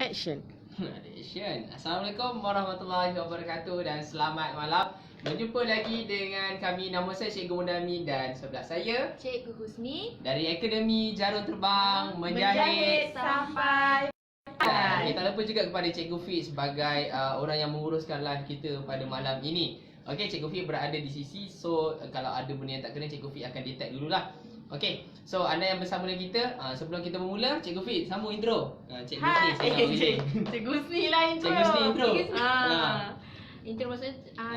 Action. Action. Assalamualaikum warahmatullahi wabarakatuh dan selamat malam. Berjumpa lagi dengan kami. Nama saya Cikgu Mundami dan sebelah saya Cikgu Husni dari Akademi Jarum Terbang Menjahit sampai Kita lupa juga kepada Cikgu Fiz sebagai orang yang menguruskan live kita pada malam ini. Okey, Cikgu Fiz berada di sisi. So kalau ada benda yang tak kena, Cikgu Fiz akan detect dululah. Okey, so anda yang bersama dengan kita, sebelum kita bermula, Cikgu Fiz sambung intro. Cikgu Husni saya nak uji. Cikgu Husni lah intro. Cikgu Husni intro. Intro maksudnya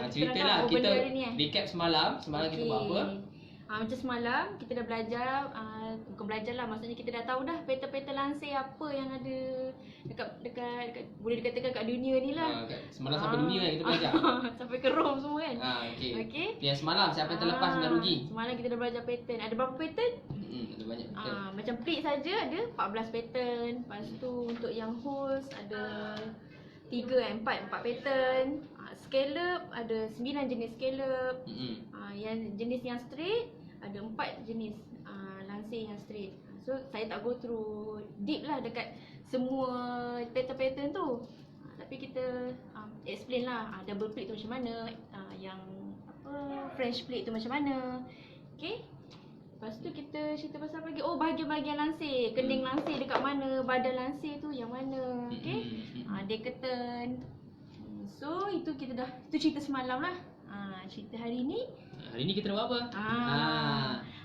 ceritalah kita recap semalam kita buat apa? Macam semalam kita dah belajar, bukan belajar lah, maksudnya kita dah tahu dah peta-peta lansir apa yang ada dekat boleh dikatakan kat dunia ni lah. Semalam sampai dunia kan kita belajar. Sampai ke Rom semua kan. Okey. Yang semalam siapa yang terlepas dengan rugi? Semalam kita dah belajar pattern. Ada berapa pattern? Ada banyak pattern. Macam pleat saja ada 14 pattern. Lepas tu untuk yang holes ada 4 pattern. Scallop ada 9 jenis scallop. Yang jenis yang straight ada 4 jenis lansir yang straight. So saya tak go through deep lah dekat semua pattern tu. Tapi kita explain lah double pleat tu macam mana, yang French pleat tu macam mana. Okay. Lepas tu kita cerita pasal lagi, bahagian-bahagian lansir, kening lansir dekat mana, badan lansir tu yang mana. Okay. Dia curtain. So itu kita dah, itu cerita semalam lah. Cerita hari ni. Hari ni kita nak buat apa?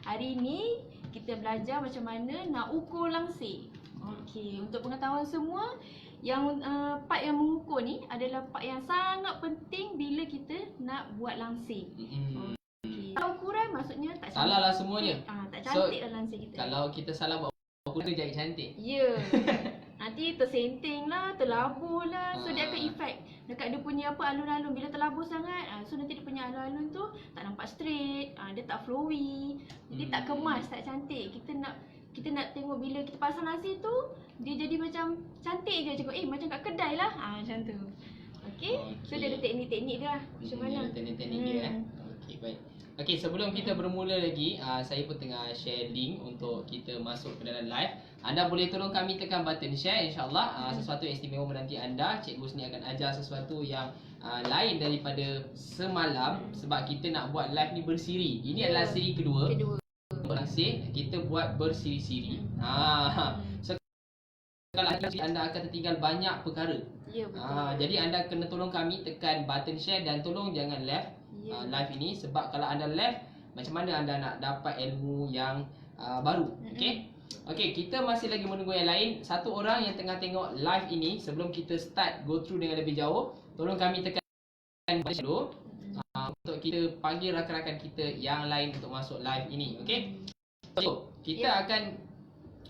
Hari ni kita belajar macam mana nak ukur lansir. Okey, untuk pengetahuan semua, yang part yang mengukur ni adalah part yang sangat penting bila kita nak buat lansir. Okey. Ukuran maksudnya tak salah lah semuanya. Tak cantik lah lansir kita. Kalau kita salah buat ukuran tu jadi cantik. Ya. Nanti tersenting lah, terlabur lah. So dia akan efek dekat dia punya alun-alun. Bila terlabur sangat, so nanti dia punya alun-alun tu tak nampak straight, dia tak flowy. Jadi tak kemas, tak cantik. Kita nak tengok bila kita pasang lansir tu, dia jadi macam cantik je. Cakap macam kat kedai lah. Macam tu. Okay. So dia ada teknik-teknik dia lah. Macam mana? Ada teknik-teknik dia. Okay, baik. Okay, sebelum kita bermula lagi, saya pun tengah share link untuk kita masuk ke dalam live. Anda boleh tolong kami tekan button share, insyaAllah. Sesuatu yang istimewa menanti anda. Cikgu Husni akan ajar sesuatu yang lain daripada semalam. Sebab kita nak buat live ni bersiri. Ini adalah siri kedua. Lansir, kita buat bersiri-siri. So kalau anda akan tertinggal banyak perkara. Ya, betul. Jadi anda kena tolong kami tekan button share dan tolong jangan left live ini. Sebab kalau anda left, macam mana anda nak dapat ilmu yang baru. Okay, kita masih lagi menunggu yang lain. Satu orang yang tengah tengok live ini, sebelum kita start go through dengan lebih jauh, tolong kami tekan button share dulu. Untuk kita panggil rakan-rakan kita yang lain untuk masuk live ini. Okay. So kita akan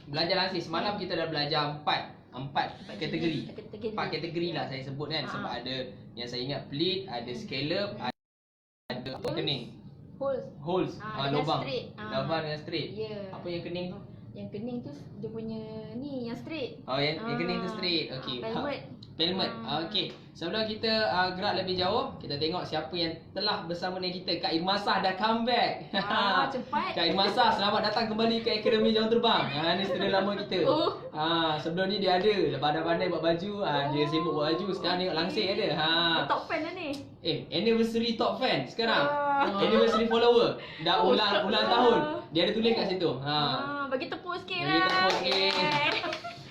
belajar lansir. Semalam kita dah belajar 4 kategori. 4 kategori lah saya sebut kan. Sebab ada yang saya ingat pleat, ada scallop, ada kening, holes, lubang dengan straight. Apa yang kening tu? Yang kening tu dia punya ni yang straight. Yang kening tu straight. Okey. Pelmet. Okey. Sebelum kita gerak lebih jauh, kita tengok siapa yang telah bersama dengan kita. Kak Irmasah dah comeback. Cepat. Kak Irmasah, selamat datang kembali ke Akademi Jarum Terbang. Ni student lama kita. Sebelum ni dia ada pandai-pandai buat baju. Dia sibuk buat baju. Sekarang tengok langsir ada. Top fan dah ni. Anniversary top fan sekarang. Anniversary follower. Dah ulang tahun. Dia ada tulis kat situ. Bagi tepuk sikit Bagi lah. tepuk sikit.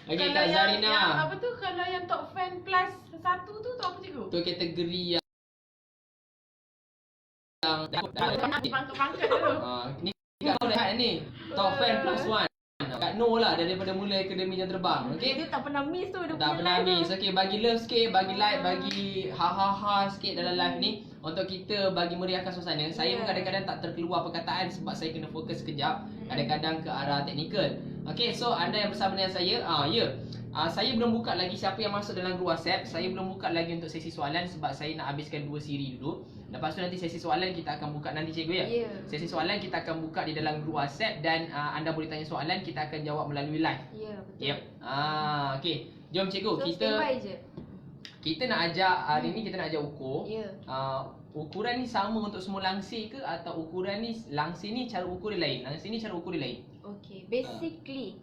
Okey, Kak Zarina. Yang apa tu, kalau yang top fan plus 1 tu apa cikgu? Tu kategori yang Pangkat dulu. Ni kau dah ni. Top fan plus 1. Kat No lah daripada mula Akademi Jarum Terbang. Okey. Dia tak pernah miss tu. Dia Tak pernah miss. Okey, bagi love sikit, bagi like, bagi ha sikit dalam live ni untuk kita bagi meriahkan suasana. Saya pun kadang-kadang tak terkeluar perkataan sebab saya kena fokus sekejap. Kadang-kadang ke arah teknikal. Okey, so anda yang bersama dengan saya, saya belum buka lagi siapa yang masuk dalam grup WhatsApp. Saya belum buka lagi untuk sesi soalan sebab saya nak habiskan 2 siri dulu. Lepas tu nanti sesi soalan kita akan buka nanti cikgu ya. Sesi soalan kita akan buka di dalam grup WhatsApp dan anda boleh tanya soalan, kita akan jawab melalui live. Ya, betul. Okey. Jom cikgu, So, kita nak ajar hari ni kita nak ajar ukur. ukuran ni sama untuk semua langsir ke atau ukuran ni langsir ni cara ukur dia lain, langsir ni cara ukur dia lain? Okay, basically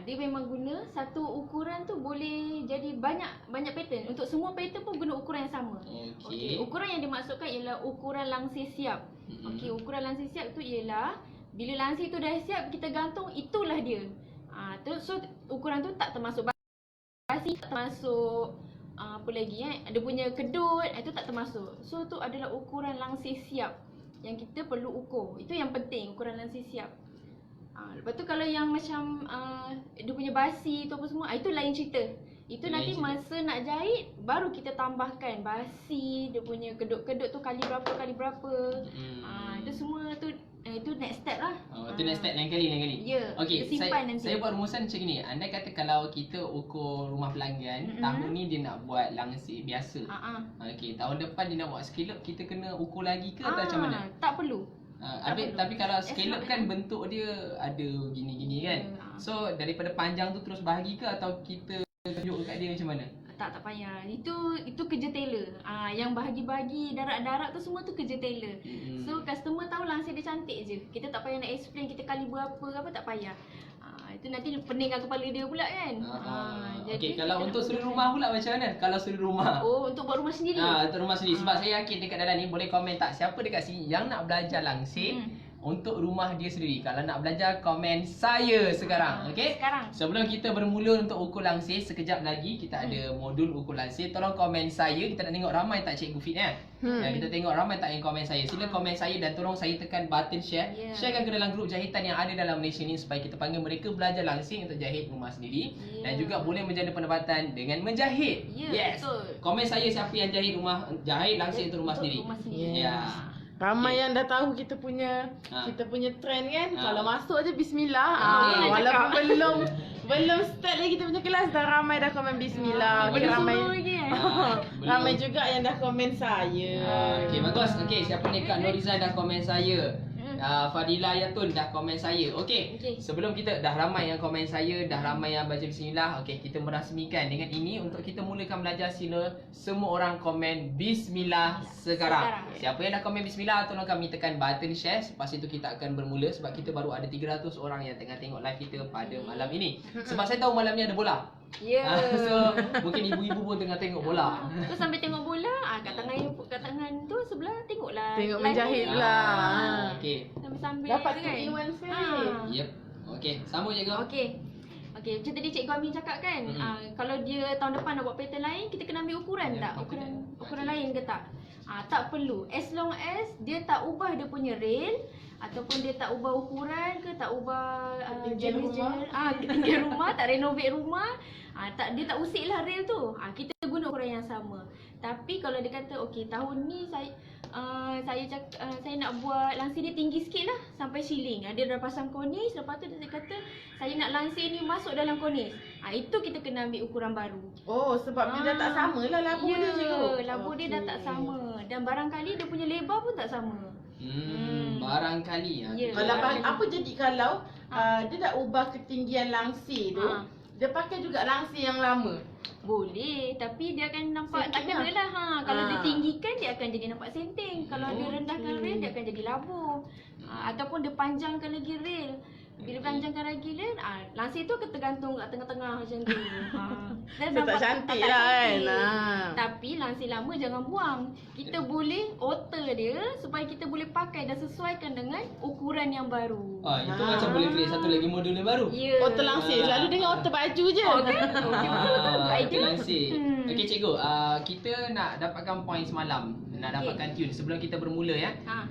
dia memang guna satu ukuran tu boleh jadi banyak pattern. Untuk semua pattern pun guna ukuran yang sama. Okey. Ukuran yang dimaksudkan ialah ukuran langsir siap. Okey, ukuran langsir siap tu ialah bila langsir tu dah siap kita gantung, itulah dia. So ukuran tu tak termasuk basi, tak termasuk apa lagi ada punya kedut, itu tak termasuk. So tu adalah ukuran langsir siap yang kita perlu ukur. Itu yang penting, ukuran langsir siap. Lepas tu kalau yang macam dia punya basi tu apa semua, itu lain cerita. Itu nanti masa nak jahit baru kita tambahkan basi, dia punya kedut-kedut tu kali berapa. Itu semua tu itu next step lah. Itu next step lain kali. Ya, Okey, kita simpan nanti. saya buat rumusan macam ni. Andai kata kalau kita ukur rumah pelanggan, tahun ni dia nak buat langsir biasa. Okey, tahun depan dia nak buat scallop, kita kena ukur lagi ke atau macam mana? Tak perlu. Tapi kalau scallop kan bentuk dia ada gini-gini kan. So daripada panjang tu terus bahagi ke atau kita tunjuk kat dia macam mana? Tak payah. Itu kerja tailor. Yang bahagi-bahagi darat-darat tu semua tu kerja tailor. So customer tahu langsir dia cantik je. Kita tak payah nak explain kita kali berapa ke apa, tak payah. Itu nanti peningkan kepala dia pula kan. Okey, kalau untuk suri rumah pula macam mana? Kalau suri rumah. Untuk buat rumah sendiri. Untuk rumah sendiri. Sebab saya yakin dekat dalam ni boleh komen tak siapa dekat sini yang nak belajar langsir untuk rumah dia sendiri. Kalau nak belajar, komen saya sekarang. Okey? Sekarang. Sebelum kita bermula untuk ukur langsir, sekejap lagi kita ada modul ukur langsir. Tolong komen saya. Kita nak tengok ramai tak Cikgu Fit Dan kita tengok ramai tak yang komen saya. Sila komen saya dan tolong saya tekan button share. Sharekan ke dalam grup jahitan yang ada dalam Malaysia ni supaya kita panggil mereka belajar langsir untuk jahit rumah sendiri. Dan juga boleh menjana pendapatan dengan menjahit. Yes. Betul. Komen saya siapa yang jahit langsir untuk rumah sendiri. Ya. Ramai yang dah tahu kita punya trend kan. Kalau masuk je bismillah. Walaupun belum start lagi kita punya kelas dah ramai dah komen bismillah. Belum ramai suruh lagi ramai juga yang dah komen saya. Okey, bagus. Okey, siapa ni Kak Norizan dah komen saya. Fadila Yatun dah komen saya. Okey. Sebelum kita dah ramai yang komen saya, dah ramai yang baca bismillah. Okey, kita merasmikan dengan ini untuk kita mulakan belajar. Sila semua orang komen bismillah sekarang. Siapa yang dah komen bismillah, tolong kami tekan button share. Lepas itu kita akan bermula sebab kita baru ada 300 orang yang tengah tengok live kita pada malam ini. Sebab saya tahu malam ni ada bola. So mungkin ibu-ibu pun tengah tengok bola. Tu sambil tengok bola, kat tangan tu sebelah tengoklah. Tengok menjahit lah. Okey. Sambil Dapat tu kan. 2 in 1 free. Yep. Okey, sambung Cikgu. Okey, macam tadi Cikgu Amin cakap kan, kalau dia tahun depan nak buat pattern lain, kita kena ambil ukuran tak? Ukuran lain ke tak? Tak perlu. As long as dia tak ubah dia punya rail ataupun dia tak ubah ukuran ke, tak ubah ketinggian rumah, tak renovate rumah, dia tak usik lah rail tu. Kita guna ukuran yang sama. Tapi kalau dia kata okey, tahun ni saya nak buat langsir ni tinggi sikit lah sampai ceiling. Dia dah pasang kornis, lepas tu dia kata saya nak langsir ni masuk dalam kornis. Itu kita kena ambil ukuran baru. Sebab dia dah tak sama lah labu dia cikgu. Labu dia dah tak sama. Dan barangkali dia punya lebar pun tak sama. Barangkali Kalau apa jadi kalau dia dah ubah ketinggian langsir tu, dia pakai juga langsir yang lama. Boleh, tapi dia akan nampak tak Senting kena lah. Kalau dia tinggikan, dia akan jadi nampak senting. Kalau dia rendahkan rail, dia akan jadi labu. Ataupun dia panjangkan lagi rail. Bila panjangkan lagi rail, langsir tu akan tergantung kat tengah-tengah macam tu. So, tak cantik lah kan. Tapi langsir lama jangan buang. Kita boleh alter dia supaya kita boleh pakai dan sesuaikan dengan ukuran yang baru. Itu macam boleh create satu lagi modul yang baru. Otter langsir. Selalu dengar otter baju je. Otter langsir. Okey cikgu, kita nak dapatkan point semalam. Nak dapatkan tune. Sebelum kita bermula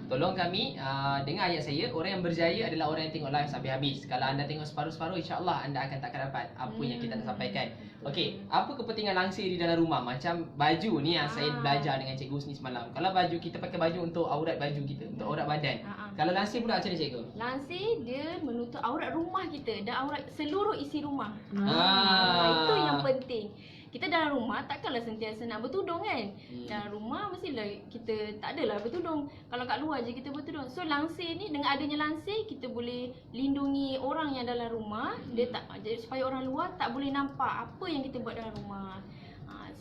tolong kami dengar ayat saya. Orang yang berjaya adalah orang yang tengok live sampai habis. Kalau anda tengok separuh-separuh, insya-Allah anda akan takkan dapat apa yang kita nak sampaikan. Okey, apa kepentingan langsir di dalam rumah? Macam baju ni yang saya belajar dengan cikgu ni semalam. Kalau baju, kita pakai baju untuk aurat baju kita, untuk aurat badan. Kalau langsir pula macam ni cikgu? Langsir dia menutup aurat rumah kita dan aurat seluruh isi rumah. Itu yang penting. Kita dalam rumah takkanlah sentiasa nak bertudung kan. Dalam rumah mestilah kita tak adalah bertudung. Kalau kat luar je kita bertudung. So langsir ni, dengan adanya langsir kita boleh lindungi orang yang dalam rumah. Dia tak, supaya orang luar tak boleh nampak apa yang kita buat dalam rumah.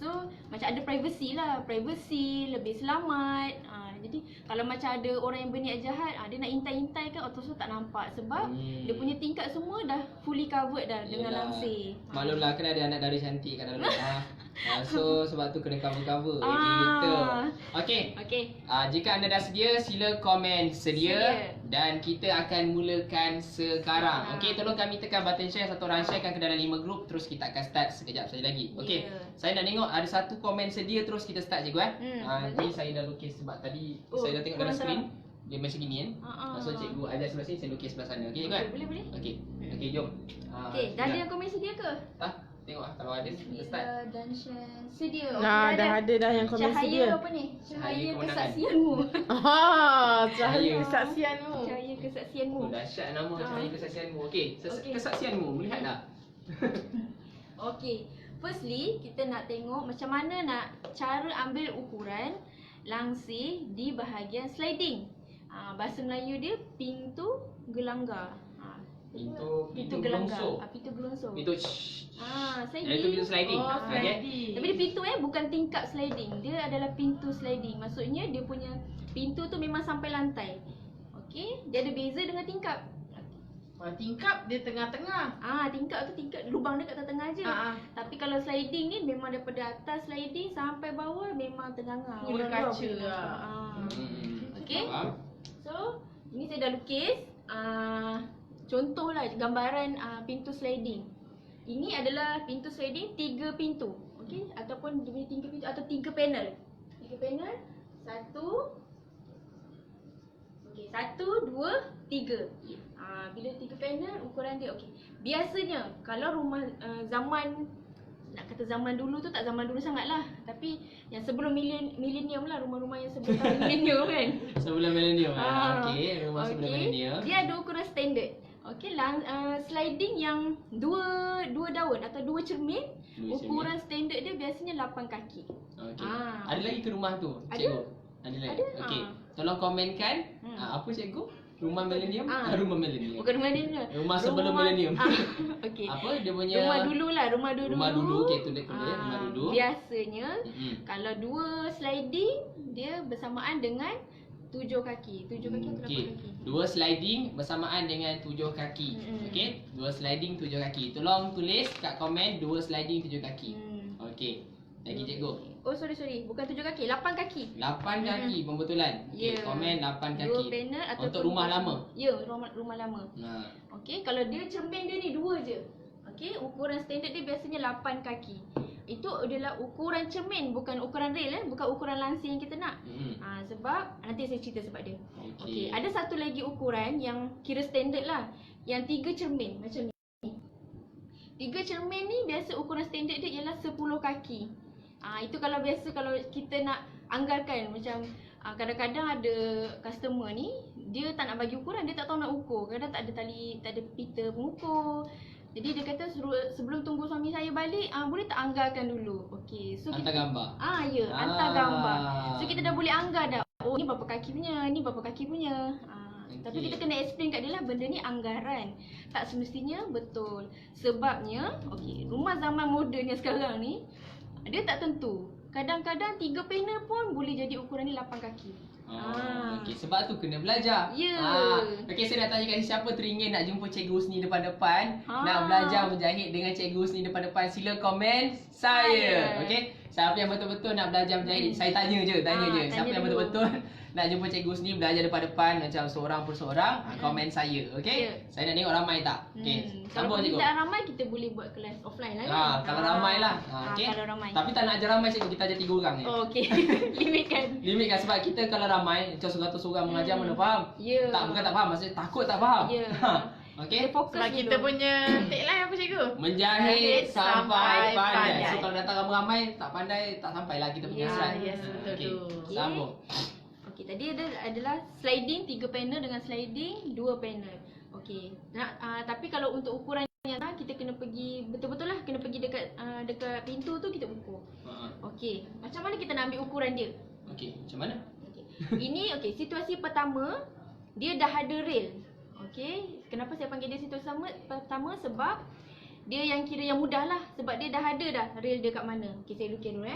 So macam ada privacy lah. Privacy, lebih selamat. Jadi kalau macam ada orang yang berniat jahat, dia nak intai-intai kan otomatis tak nampak sebab dia punya tingkap semua dah fully covered dah dengan Yelah. langsir. Maklumlah kan ada anak dari cantik kat dalam. So sebab tu kena cover-cover gitu. Okey. Okey. Jika anda dah sedia, sila komen sedia dan kita akan mulakan sekarang. Okey, tolong kami tekan button share, satu orang sharekan ke dalam 5 grup, terus kita akan start sekejap saja lagi. Okey. Saya nak tengok ada satu komen sedia, terus kita start cikgu ni saya dah lukis sebab tadi saya dah tengok dalam skrin. Dia macam gini kan. So cikgu ajar sebelah sini, saya lukis sebelah sana. Okey kan? Boleh. Okey. Okey, jom. Okey, dah ada yang komen sedia ke? Tengok kalau ada kita start. Dan share sedia. Nah, dah ada dah yang komen Cahaya sedia. apa ni? Cahaya kemenangan. kesaksianmu. Cahaya kesaksianmu. Cahaya kesaksianmu. Oh, dahsyat nama cahaya kesaksianmu. Okey, Okey. kesaksianmu melihat dah. Okey. Firstly, kita nak tengok macam mana nak cara ambil ukuran langsir di bahagian sliding. Bahasa Melayu dia pintu gelanggar. Pintu gelanggar. gelongsor. Pintu gelongsor. Pintu Sliding. itu pintu sliding. Oh, Okey. sliding. Tapi dia pintu bukan tingkap sliding. Dia adalah pintu sliding. Maksudnya dia punya pintu tu memang sampai lantai. Okey, dia ada beza dengan tingkap. Tingkap dia tengah-tengah. Tingkap tu tingkap lubang dia kat tengah je. Tapi kalau sliding ni memang daripada atas sliding sampai bawah memang tengah. Full Orang luar kaca boleh lah. nampak. Okey. Faham? So, ini saya dah lukis. Contohlah gambaran pintu sliding. Ini adalah pintu sliding 3 pintu. Okey, ataupun dia punya 3 pintu atau 3 panel. 3 panel. 1 Okey, 1 2 3. Bila 3 panel ukuran dia okey. Biasanya kalau rumah zaman nak kata zaman dulu tu tak zaman dulu sangatlah, tapi yang sebelum milenium lah, rumah-rumah yang sebelum tahun milenium kan. Sebelum milenium. Okey, rumah sebelum milenium. Dia ada ukuran standard. Okey, sliding yang dua daun atau 2 cermin, ukuran standard dia biasanya 8 kaki. Okey. Ada lagi ke rumah tu, Ada. cikgu? Ada lagi. Ada. Okey. Tolong komenkan apa cikgu? Rumah milenium? Rumah milenium. Bukan rumah dia. Rumah sebelum milenium. Okey. Apa dia punya? Rumah dulu lah, rumah dulu. Rumah dulu, okey tulis rumah dulu. Biasanya kalau 2 sliding dia bersamaan dengan 7 kaki. 7 kaki atau 8 Okey. kaki. 2 sliding bersamaan dengan 7 kaki. Okey? 2 sliding 7 kaki. Tolong tulis kat komen 2 sliding 7 kaki. Okey. Lagi cikgu. Oh sorry, bukan 7 kaki, 8 kaki. 8 kaki pembetulan. Okey, Ya. komen 8 Dua kaki. panel atau Untuk rumah lama. Ya, rumah lama. Nah. Okey, kalau dia cermin dia ni 2 je. Okey, ukuran standard dia biasanya 8 kaki. Itu adalah ukuran cermin, bukan ukuran rail bukan ukuran langsir yang kita nak. Sebab nanti saya cerita sebab dia. Okey, ada satu lagi ukuran yang kira standard lah. Yang 3 cermin macam ni. 3 cermin ni biasa ukuran standard dia ialah 10 kaki. Itu kalau biasa kalau kita nak anggarkan macam kadang-kadang ada customer ni dia tak nak bagi ukuran, dia tak tahu nak ukur. Kadang tak ada tali, tak ada pita pengukur. Jadi dia kata sebelum tunggu suami saya balik, boleh tak anggarkan dulu. Okey, so Hantar gambar. Ya, hantar gambar. So kita dah boleh anggar dah. Oh, ni berapa kaki punya, ni berapa kaki punya. Tapi kita kena explain kat dia lah, benda ni anggaran. Tak semestinya betul. Sebabnya, okey, rumah zaman moden yang sekarang ni dia tak tentu. Kadang-kadang 3 panel pun boleh jadi ukuran ni 8 kaki. Okey, sebab tu kena belajar. Ya. Okey, saya nak tanya kat siapa teringin nak jumpa Cikgu Husni depan-depan, nak belajar menjahit dengan Cikgu Husni depan-depan, sila komen saya. Okey, siapa yang betul-betul nak belajar menjahit, saya tanya je. Siapa yang dulu. betul-betul nak jumpa Cikgu Husni belajar depan-depan macam seorang per seorang, komen saya. Okey? Ya. Saya nak tengok ramai tak? Okey. Kalau Sambung cikgu. permintaan ramai kita boleh buat kelas offline lah kan. Kalau ramai lah. Okey. Kalau ramai. Tapi tak nak ajar ramai cikgu, kita ajar 3 orang je. Oh, okey. Limitkan. Limitkan sebab kita kalau ramai, macam 100 orang mengajar mana faham? Ya. Tak, bukan tak faham, maksudnya takut tak faham. Ya. Okey? Kita fokus Sebab dulu. kita punya tagline apa cikgu? Menjahit sampai sampai pandai. pandai. So kalau datang ramai-ramai tak pandai, tak sampailah kita punya Ya, slide. yes, betul Okey. tu. Sambung. Okey, tadi adalah sliding 3 panel dengan sliding 2 panel. Okey. Tapi kalau untuk ukuran yang kita kena pergi betul-betul lah, kena pergi dekat pintu tu kita ukur. Okey. Macam mana kita nak ambil ukuran dia? Okey, macam mana? Okey. Ini situasi pertama dia dah ada rail. Okey. Kenapa saya panggil dia situasi pertama? Sebab dia yang kira yang mudah lah, sebab dia dah ada dah rail dia kat mana. Okey, saya lukis dulu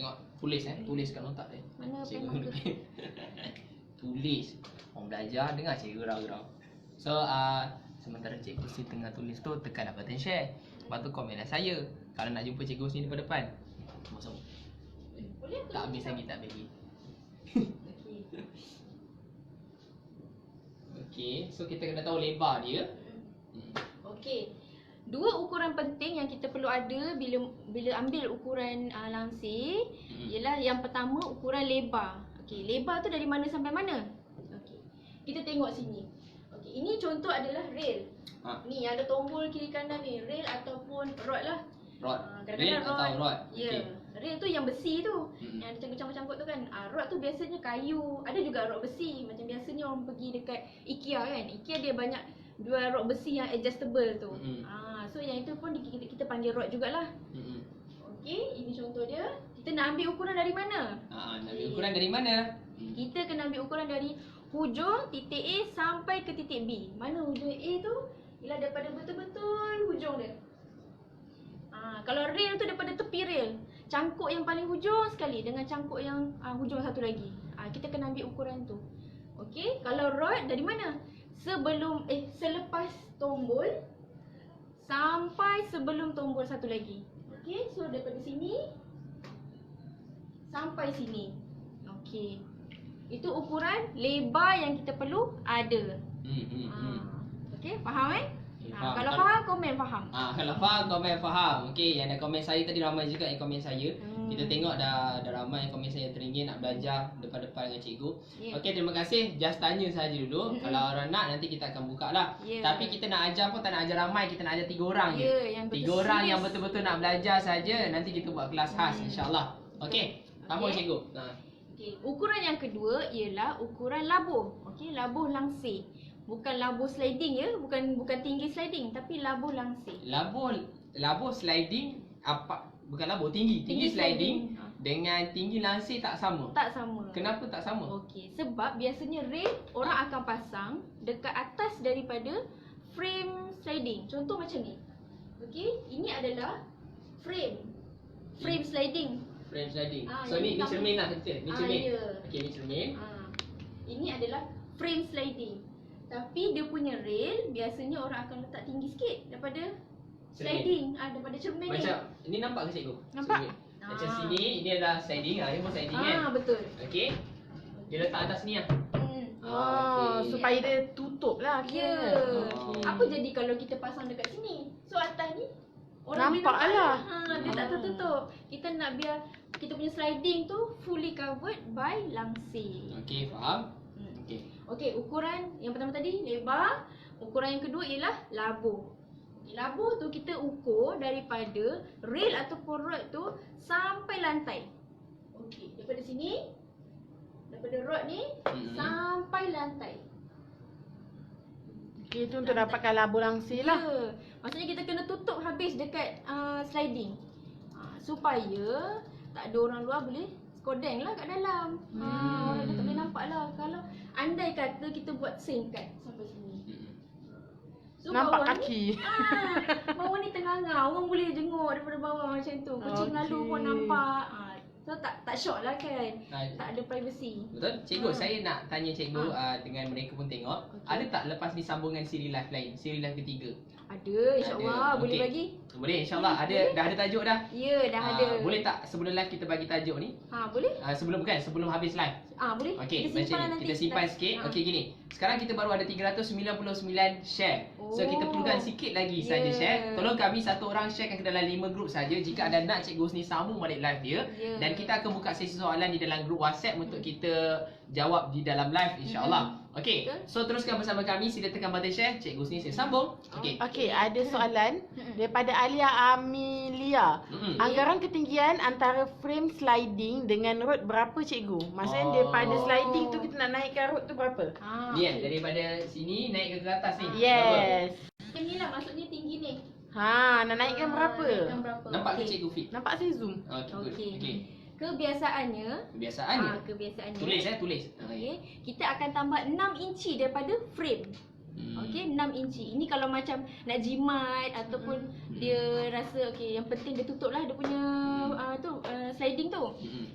Tengok tulis tulis kat notak dia. Mana mana pen Cikgu marker? guna pen. Tulis. Orang belajar dengar cikgu rau-rau. So sementara cikgu si tengah tulis tu, tekan button share. Lepas tu komen saya. Kalau nak jumpa cikgu sini depan-depan. Masuk. Boleh Tak habis lagi, tak habis lagi. Okey. Okay, so kita kena tahu lebar dia. Okey. Dua ukuran penting yang kita perlu ada bila ambil ukuran langsir ialah yang pertama ukuran lebar. Okey, lebar tu dari mana sampai mana? Okey. Kita tengok sini. Okey, ini contoh adalah rail. Ni ada tombol kiri kanan ni, rail ataupun rod lah. Rod. Kadang-kadang Rail atau rod. Ya. Okey. Rail tu yang besi tu. Yang ada cangkut-cangkut tu kan. Rod tu biasanya kayu. Ada juga rod besi. Macam biasanya orang pergi dekat IKEA kan. IKEA dia banyak jual rod besi yang adjustable tu. So yang itu pun kita panggil rod jugalah. Okey, ini contoh dia. Kita nak ambil ukuran dari mana? Nak ambil ukuran dari mana? Kita kena ambil ukuran dari hujung titik A sampai ke titik B. Mana hujung A tu? Ialah daripada betul-betul hujung dia. Kalau rail tu daripada tepi rail. Cangkuk yang paling hujung sekali dengan cangkuk yang hujung satu lagi. Kita kena ambil ukuran tu. Okey, kalau rod dari mana? Selepas tombol sampai sebelum tombol satu lagi. Okey, so daripada sini sampai sini. Okey. Itu ukuran lebar yang kita perlu ada. Okey, faham Faham. Kalau faham, komen faham. Kalau faham, komen faham. Okey, yang dah komen saya tadi ramai juga yang komen saya. Kita tengok dah ramai yang komen saya teringin nak belajar depan-depan dengan cikgu. Okey, terima kasih. Just tanya saja dulu. Kalau orang nak, nanti kita akan buka lah. Tapi kita nak ajar pun tak nak ajar ramai, kita nak ajar 3 orang je. yang 3 orang yang betul-betul nak belajar saja. Nanti kita buat kelas khas insya-Allah. Okey. Sambung cikgu. Okey, ukuran yang kedua ialah ukuran labuh. Okey, labuh langsir. Bukan labuh sliding ya, bukan tinggi sliding tapi labuh langsir. Labuh sliding apa? Bukan labuh, tinggi sliding dengan tinggi langsir tak sama. Tak sama. Kenapa tak sama? Okey, sebab biasanya rail orang akan pasang dekat atas daripada frame sliding. Contoh macam ni. Okey, ini adalah frame sliding. Frame sliding. Ah, So yang ni pertama- cermin lah kecil. Ni cermin. ya. Okey, ni cermin. Ini adalah frame sliding. Tapi dia punya rail biasanya orang akan letak tinggi sikit daripada sliding. Daripada cermin ni. Macam ni nampak ke cikgu? Nampak? Cermin. Macam sini ini adalah sliding. Ini pun sliding kan. Betul. Okey. Dia letak atas ni lah. Oh, supaya dia tutup lah Ya. Okey. Apa jadi kalau kita pasang dekat sini? So atas ni Nampak boleh lah. Dia tak tertutup. Kita nak biar kita punya sliding tu fully covered by langsir. Okey, faham? Okey. Okey, ukuran yang pertama tadi lebar. Ukuran yang kedua ialah labuh. Labuh tu kita ukur daripada rail ataupun rod tu sampai lantai. Okey, daripada sini, daripada rod ni sampai lantai. Okey, itu untuk dapatkan labuh langsir lah. Ya. Maksudnya kita kena tutup habis dekat sliding. Supaya tak ada orang luar boleh skodeng lah kat dalam. Orang dia tak boleh nampak lah. Kalau andai kata kita buat singkat sampai sini. So, Nampak bawah kaki. Ni, bawah ni tengah-tengah. Orang boleh jenguk daripada bawah macam tu. Kucing lalu pun nampak. So tak syok lah kan. Tak ada privacy. Betul? Cikgu, saya nak tanya cikgu dengan mereka pun tengok. Ada tak lepas ni sambungan siri live lain? Siri live ketiga? Ada, insyaAllah. Ada. Boleh Okey. bagi? Boleh, insyaAllah. Dah ada tajuk dah? Ya, dah ada. Boleh tak sebelum live kita bagi tajuk ni? Boleh? Sebelum habis live. Boleh. Okey, Kita simpan macam nanti. ni. Kita simpan sikit. Okey, gini. Sekarang kita baru ada 399 share. So kita perlukan sikit lagi saja share. Tolong kami satu orang sharekan ke dalam 5 grup saja. Jika anda nak cikgu Husni sambung balik live dia, dan kita akan buka sesi soalan di dalam grup WhatsApp untuk kita jawab di dalam live insya-Allah. Okey. So teruskan bersama kami, sila tekan button share. Cikgu Husni saya sambung. Okey. Okey, ada soalan daripada Alia Amelia. Anggaran ketinggian antara frame sliding dengan rod berapa cikgu? Maksudnya daripada sliding tu kita nak naikkan rod tu berapa? Ni kan daripada sini naik ke atas ni. Yes. Inilah maksudnya tinggi ni. Nak naikkan berapa? Naikkan berapa? Nampak ke Okey. cikgu Fit? Nampak saya zoom. Okey, good. Okey. Okey. Kebiasaannya. Kebiasaannya. Kebiasaannya. Tulis tulis. Okey. Kita akan tambah 6 inci daripada frame. Okey, 6 inci. Ini kalau macam nak jimat ataupun dia rasa okey yang penting dia tutup lah dia punya sliding tu.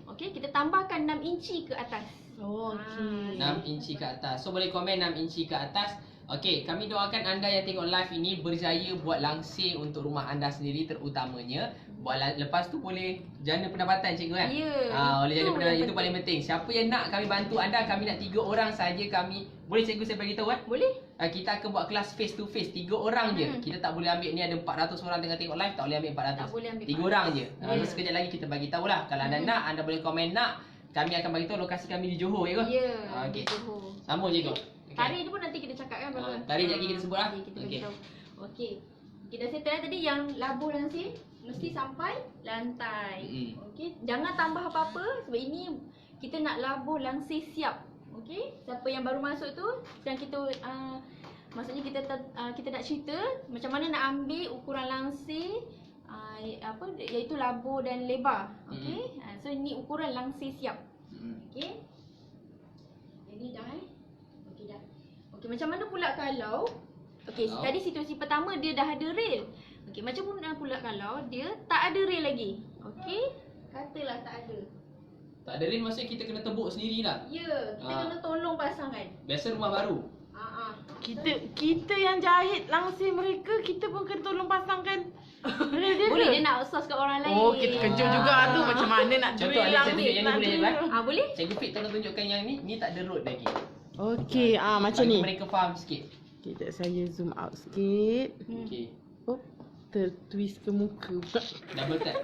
Okey, kita tambahkan 6 inci ke atas. Oh, okey. 6 inci ke atas. So boleh komen 6 inci ke atas. Okey, kami doakan anda yang tengok live ini berjaya buat langsir untuk rumah anda sendiri terutamanya. Lepas tu boleh jana pendapatan cikgu kan? Ya, Boleh jana itu pendapatan, yang itu paling penting. Siapa yang nak kami bantu anda, kami nak 3 orang saja kami. Boleh cikgu saya bagi tahu kan? Boleh? Kita akan buat kelas face to face 3 orang je. Kita tak boleh ambil ni ada 400 orang tengah tengok live, tak boleh ambil 400. Tak boleh ambil 3 orang je. Ya. Sekejap lagi kita bagi tahulah. Kalau anda nak, anda boleh komen nak. Kami akan bagi tahu lokasi kami di Johor ya ke? Ya, Okey. di Johor. Sambung cikgu. Okey. Tarikh tu pun nanti kita cakap kan berapa. Tarikh lagi kita sebut lah. Okey, kita Okey. bagi tahu. Okey. Kita settle tadi yang labuh langsir mesti sampai lantai. Okey, jangan tambah apa-apa sebab ini kita nak labuh langsir siap. Okey, siapa yang baru masuk tu dan kita maksudnya kita nak cerita macam mana nak ambil ukuran langsir iaitu labuh dan lebar. Okey. So ini ukuran langsir siap. Okey. Jadi dah okey dah. Okey, macam mana pula kalau tadi situasi pertama dia dah ada rail. Okey, macam mana pula kalau dia tak ada rail lagi? Okey, katalah tak ada. Tak ada rail maksudnya kita kena tebuk sendiri lah. Ya, kita kena tolong pasangkan. Biasa rumah baru. Kita yang jahit langsir mereka, kita pun kena tolong pasangkan. Boleh dia nak outsource kat orang lain. Oh, kita kejut juga tu macam mana nak Contoh drill Alif saya tunjuk yang ni boleh je kan? Boleh? Cikgu Fit tolong tunjukkan yang ni tak ada road lagi. Okey, macam Bagi ni. mereka faham sikit. Sekejap saya zoom out sikit. Okey. Oh, tertwist ke muka pula. Double tap.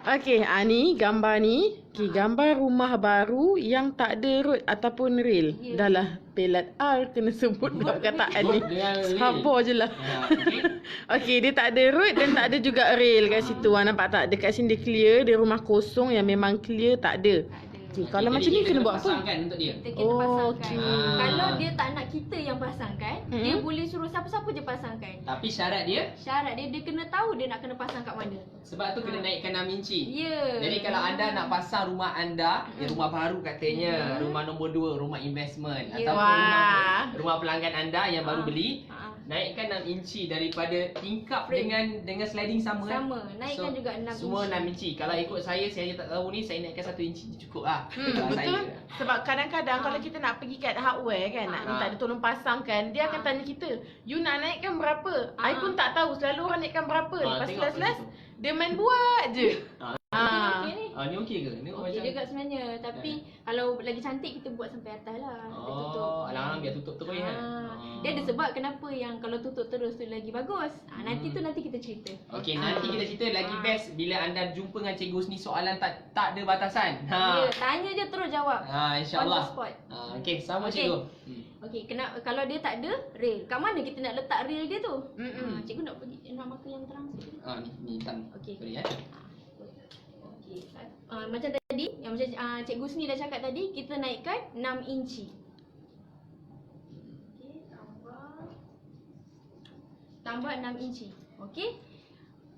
Okey, ni gambar ni. Okey, gambar rumah baru yang tak ada road ataupun rail. Ya. Dah lah, pelat R kena sebut perkataan ni. Dengan rail. Sabar je lah. Okey. Okey, dia tak ada road dan tak ada juga rail kat situ. Nampak tak? Dekat sini dia clear, dia rumah kosong yang memang clear tak ada. Okey, kalau Jadi macam ni kita kena buat apa? pasangkan untuk dia. Kita kena pasangkan. okey. Kalau dia tak nak kita yang pasangkan, dia boleh suruh siapa-siapa je pasangkan. Tapi syarat dia Syarat dia kena tahu dia nak kena pasang kat mana. sebab tu kena naikkan 6 inci. Ya. Jadi kalau anda nak pasang rumah anda, rumah baru katanya, rumah nombor 2, rumah investment Ya. ataupun rumah pelanggan anda yang baru beli, Ha. naikkan 6 inci daripada tingkap Frame. dengan sliding sama kan? Sama. Naikkan juga 6 semua inci. 6 inci. Kalau ikut saya tak tahu ni, saya naikkan 1 inci cukup lah. Kalau Betul. saya. Sebab kadang-kadang kalau kita nak pergi kat hardware kan, nak minta dia tolong pasangkan, dia akan tanya kita, you nak naikkan berapa? I pun tak tahu, selalu orang naikkan berapa. Lepas tengok last-last, macam tu. dia main buat je. Okey ni. Ni okey ke? Ni Okey juga sebenarnya. Tapi kalau lagi cantik kita buat sampai atas lah. Kita tutup. alang-alang biar tutup terus kan. Dia ada sebab kenapa yang kalau tutup terus tu lagi bagus. Nanti kita cerita. Okey, nanti kita cerita lagi best bila anda jumpa dengan Cikgu Husni soalan tak ada batasan. Ya, tanya je terus jawab. InsyaAllah. On the spot. Okey, sama Okey. Cikgu. Okey, kalau dia tak ada rail, kat mana kita nak letak rail dia tu? Cikgu nak marker yang terang sikit. Ni hitam. Okey. Sorry Okey. Macam tadi, yang macam Cikgu Husni dah cakap tadi, kita naikkan 6 inci. Okey, tambah 6 inci. Okey.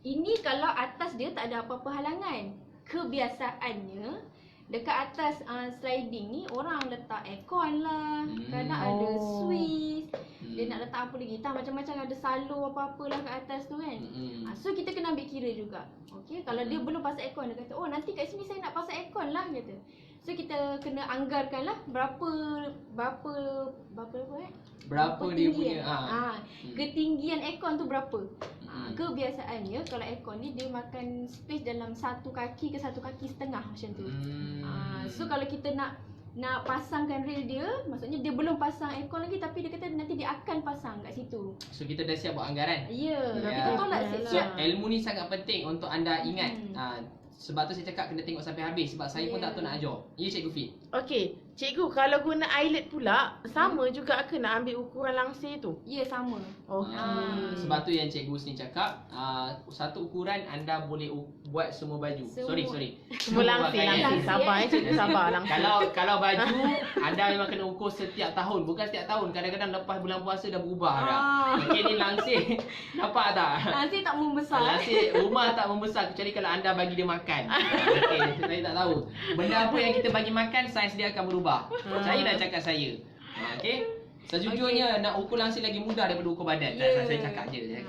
Ini kalau atas dia tak ada apa-apa halangan. Kebiasaannya dekat atas sliding ni orang letak aircon lah, kadang ada Swiss, dia nak letak apa lagi, tak macam-macam ada salur apa-apalah kat atas tu kan. So kita kena ambil kira juga. Okey, kalau dia belum pasang aircon, dia kata, "Oh, nanti kat sini saya nak pasang aircon lah," kata. So kita kena anggarkanlah berapa dia punya ketinggian aircon tu berapa. Kebiasaannya kalau aircon ni dia makan space dalam 1 kaki ke 1 kaki setengah macam tu. So kalau kita nak pasangkan rail dia, maksudnya dia belum pasang aircon lagi tapi dia kata nanti dia akan pasang kat situ. So kita dah siap buat anggaran. Ya, Ya. kita tolak So siap-siap. ilmu ni sangat penting untuk anda ingat. Sebab tu saya cakap kena tengok sampai habis sebab saya pun tak tahu nak ajar. Ya Cikgu Fit. Okey, cikgu kalau guna eyelet pula, sama juga ke nak ambil ukuran langsir tu? Ya, sama. Okey. Sebab tu yang Cikgu Husni cakap, satu ukuran anda boleh buat semua baju. Semua. Sorry. Semua langsir, pakaian. sabar cikgu, sabar langsir. Kalau baju anda memang kena ukur setiap tahun, bukan setiap tahun. Kadang-kadang lepas bulan puasa dah berubah dah. Okey ni langsir. Nampak tak? Nanti tak membesar. Langsir rumah tak membesar kecuali kalau anda bagi dia makan. Okey, saya tak tahu. Benda apa yang kita bagi makan, saiz dia akan berubah. Saya dah cakap saya. Okey. Sejujurnya nak ukur langsir lagi mudah daripada ukur badan. Ya. Saya cakap je.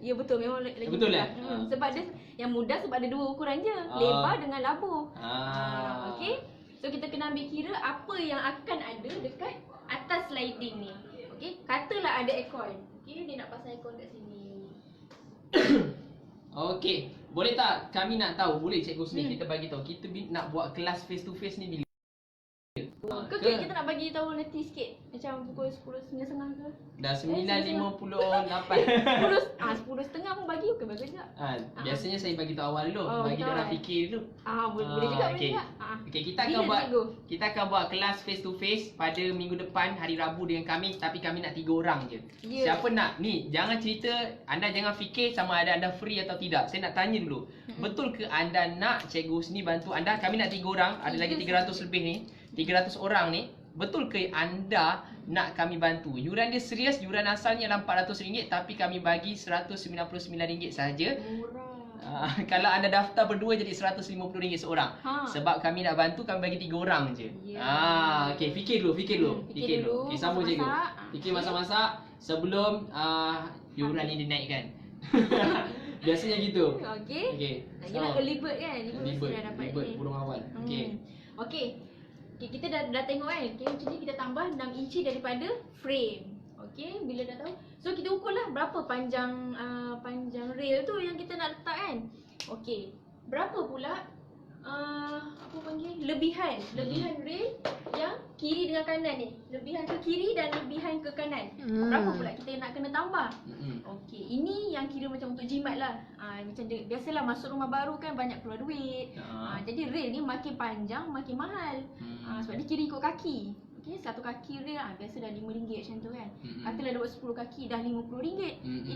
Ya betul, memang lagi Betul mudah. lah? Sebab dia yang mudah sebab ada 2 ukuran je, Ah. lebar dengan labuh. Ah. Okey. So kita kena ambil kira apa yang akan ada dekat atas sliding ni. Okey, katalah ada aircon. Okey, dia nak pasang aircon kat sini. Okey. Boleh tak kami nak tahu, boleh cikgu sini kita bagi tahu kita nak buat kelas face to face ni bila? Ke kita nak bagi tahu nanti sikit. Macam pukul 10.30 ke? Dah 9.58. 10.30 pun bagi okey bagus juga. Biasanya saya bagi tahu awal dulu, Oh, bagi betul, dia fikir dulu. Boleh juga, boleh okey. juga. Okey, Bila cikgu? kita akan buat kelas face to face pada minggu depan hari Rabu dengan Khamis, tapi kami nak 3 orang je. Ya. Siapa nak? Ni, jangan cerita, anda jangan fikir sama ada anda free atau tidak. Saya nak tanya dulu. Betul ke anda nak cikgu sini bantu anda? Kami nak 3 orang, ada lagi 300 lebih ni. 300 orang ni. Betul ke anda nak kami bantu? Yuran dia serius, yuran asalnya adalah RM400 tapi kami bagi RM199 sahaja. Murah. Kalau anda daftar berdua jadi RM150 seorang. Sebab kami nak bantu, kami bagi 3 orang je. Ya. Okey, fikir dulu. Fikir dulu, Okey, sambung cikgu. masak-masak. Fikir masak-masak sebelum yuran ni dinaikkan. Biasanya gitu. Okey. Okey. Lagi nak early bird kan? Early bird mesti dah dapat Libet ni. burung awal. Okey. Okey. Kita dah tengok kan. Okay, macam ni kita tambah 6 inci daripada frame. Okey, bila dah tahu. So kita ukurlah berapa panjang panjang rail tu yang kita nak letak kan. Okey. Berapa pula apa panggil? Lebihan rail yang kiri dengan kanan ni. Lebihan ke kiri dan lebihan ke kanan. Berapa pula kita nak kena tambah? Okey, ini yang kira macam untuk jimat lah. Macam biasalah masuk rumah baru kan banyak keluar duit. Jadi rail ni makin panjang makin mahal. Sebab dia kira ikut kaki. Okey, satu kaki rail biasa dah RM5 macam tu kan. Katalah dia buat 10 kaki dah RM50.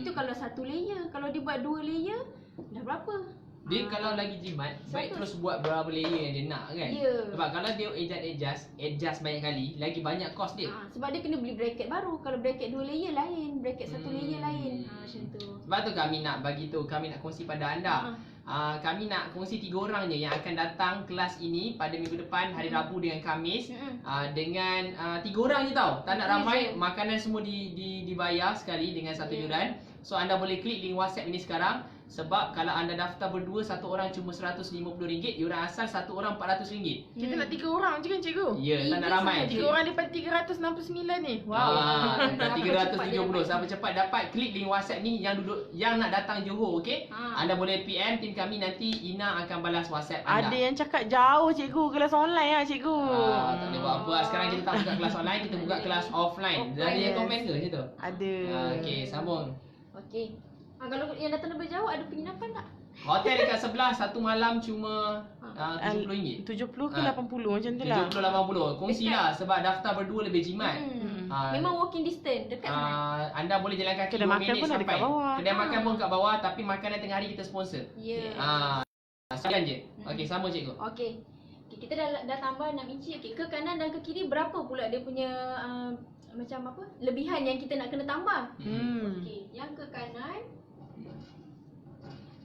Itu kalau satu layer. Kalau dia buat 2 layer dah berapa? Dia kalau lagi jimat, baik terus buat berapa layer yang dia nak kan. Ya. Sebab kalau dia adjust banyak kali, lagi banyak cost dia. Sebab dia kena beli bracket baru. Kalau bracket 2 layer lain, bracket 1 layer lain. Macam tu. Sebab tu kami nak bagi tu, kami nak kongsi pada anda. Kami nak kongsi 3 orang je yang akan datang kelas ini pada minggu depan hari Rabu dengan Khamis. Dengan 3 orang je tau. Tak nak ramai, makanan semua dibayar sekali dengan satu yuran. So anda boleh klik link WhatsApp ini sekarang. Sebab kalau anda daftar berdua, satu orang cuma RM150, yuran asal satu orang RM400. Kita nak 3 orang je kan cikgu? Ya, tak nak ramai. 3 orang daripada 369 ni. Wow. 370. Siapa cepat dapat, klik link WhatsApp ni yang nak datang Johor, okey? Anda boleh PM tim kami, nanti Ina akan balas WhatsApp anda. Ada yang cakap jauh cikgu, kelas online lah cikgu. Tak boleh buat apa. Sekarang kita tak buka kelas online, kita buka kelas offline. Ada yang komen ke macam tu? Ada. Okey, sambung. Okey. Kalau yang datang lebih jauh ada penginapan tak? Hotel dekat sebelah satu malam cuma RM70. 70 ke 80 macam tu lah. 70-80. Kongsilah sebab daftar berdua lebih jimat. Memang walking distance dekat sana. Anda boleh jalan kaki Kedai 2 makan minit pun ada sampai. kat bawah. Kedai makan pun kat bawah, tapi makanan tengah hari kita sponsor. Ya. Sekian je. Okey, sambung cikgu. Okey. Kita dah tambah 6 inci. Okey, ke kanan dan ke kiri berapa pula dia punya macam apa? Lebihan yang kita nak kena tambah. Okey, yang ke kanan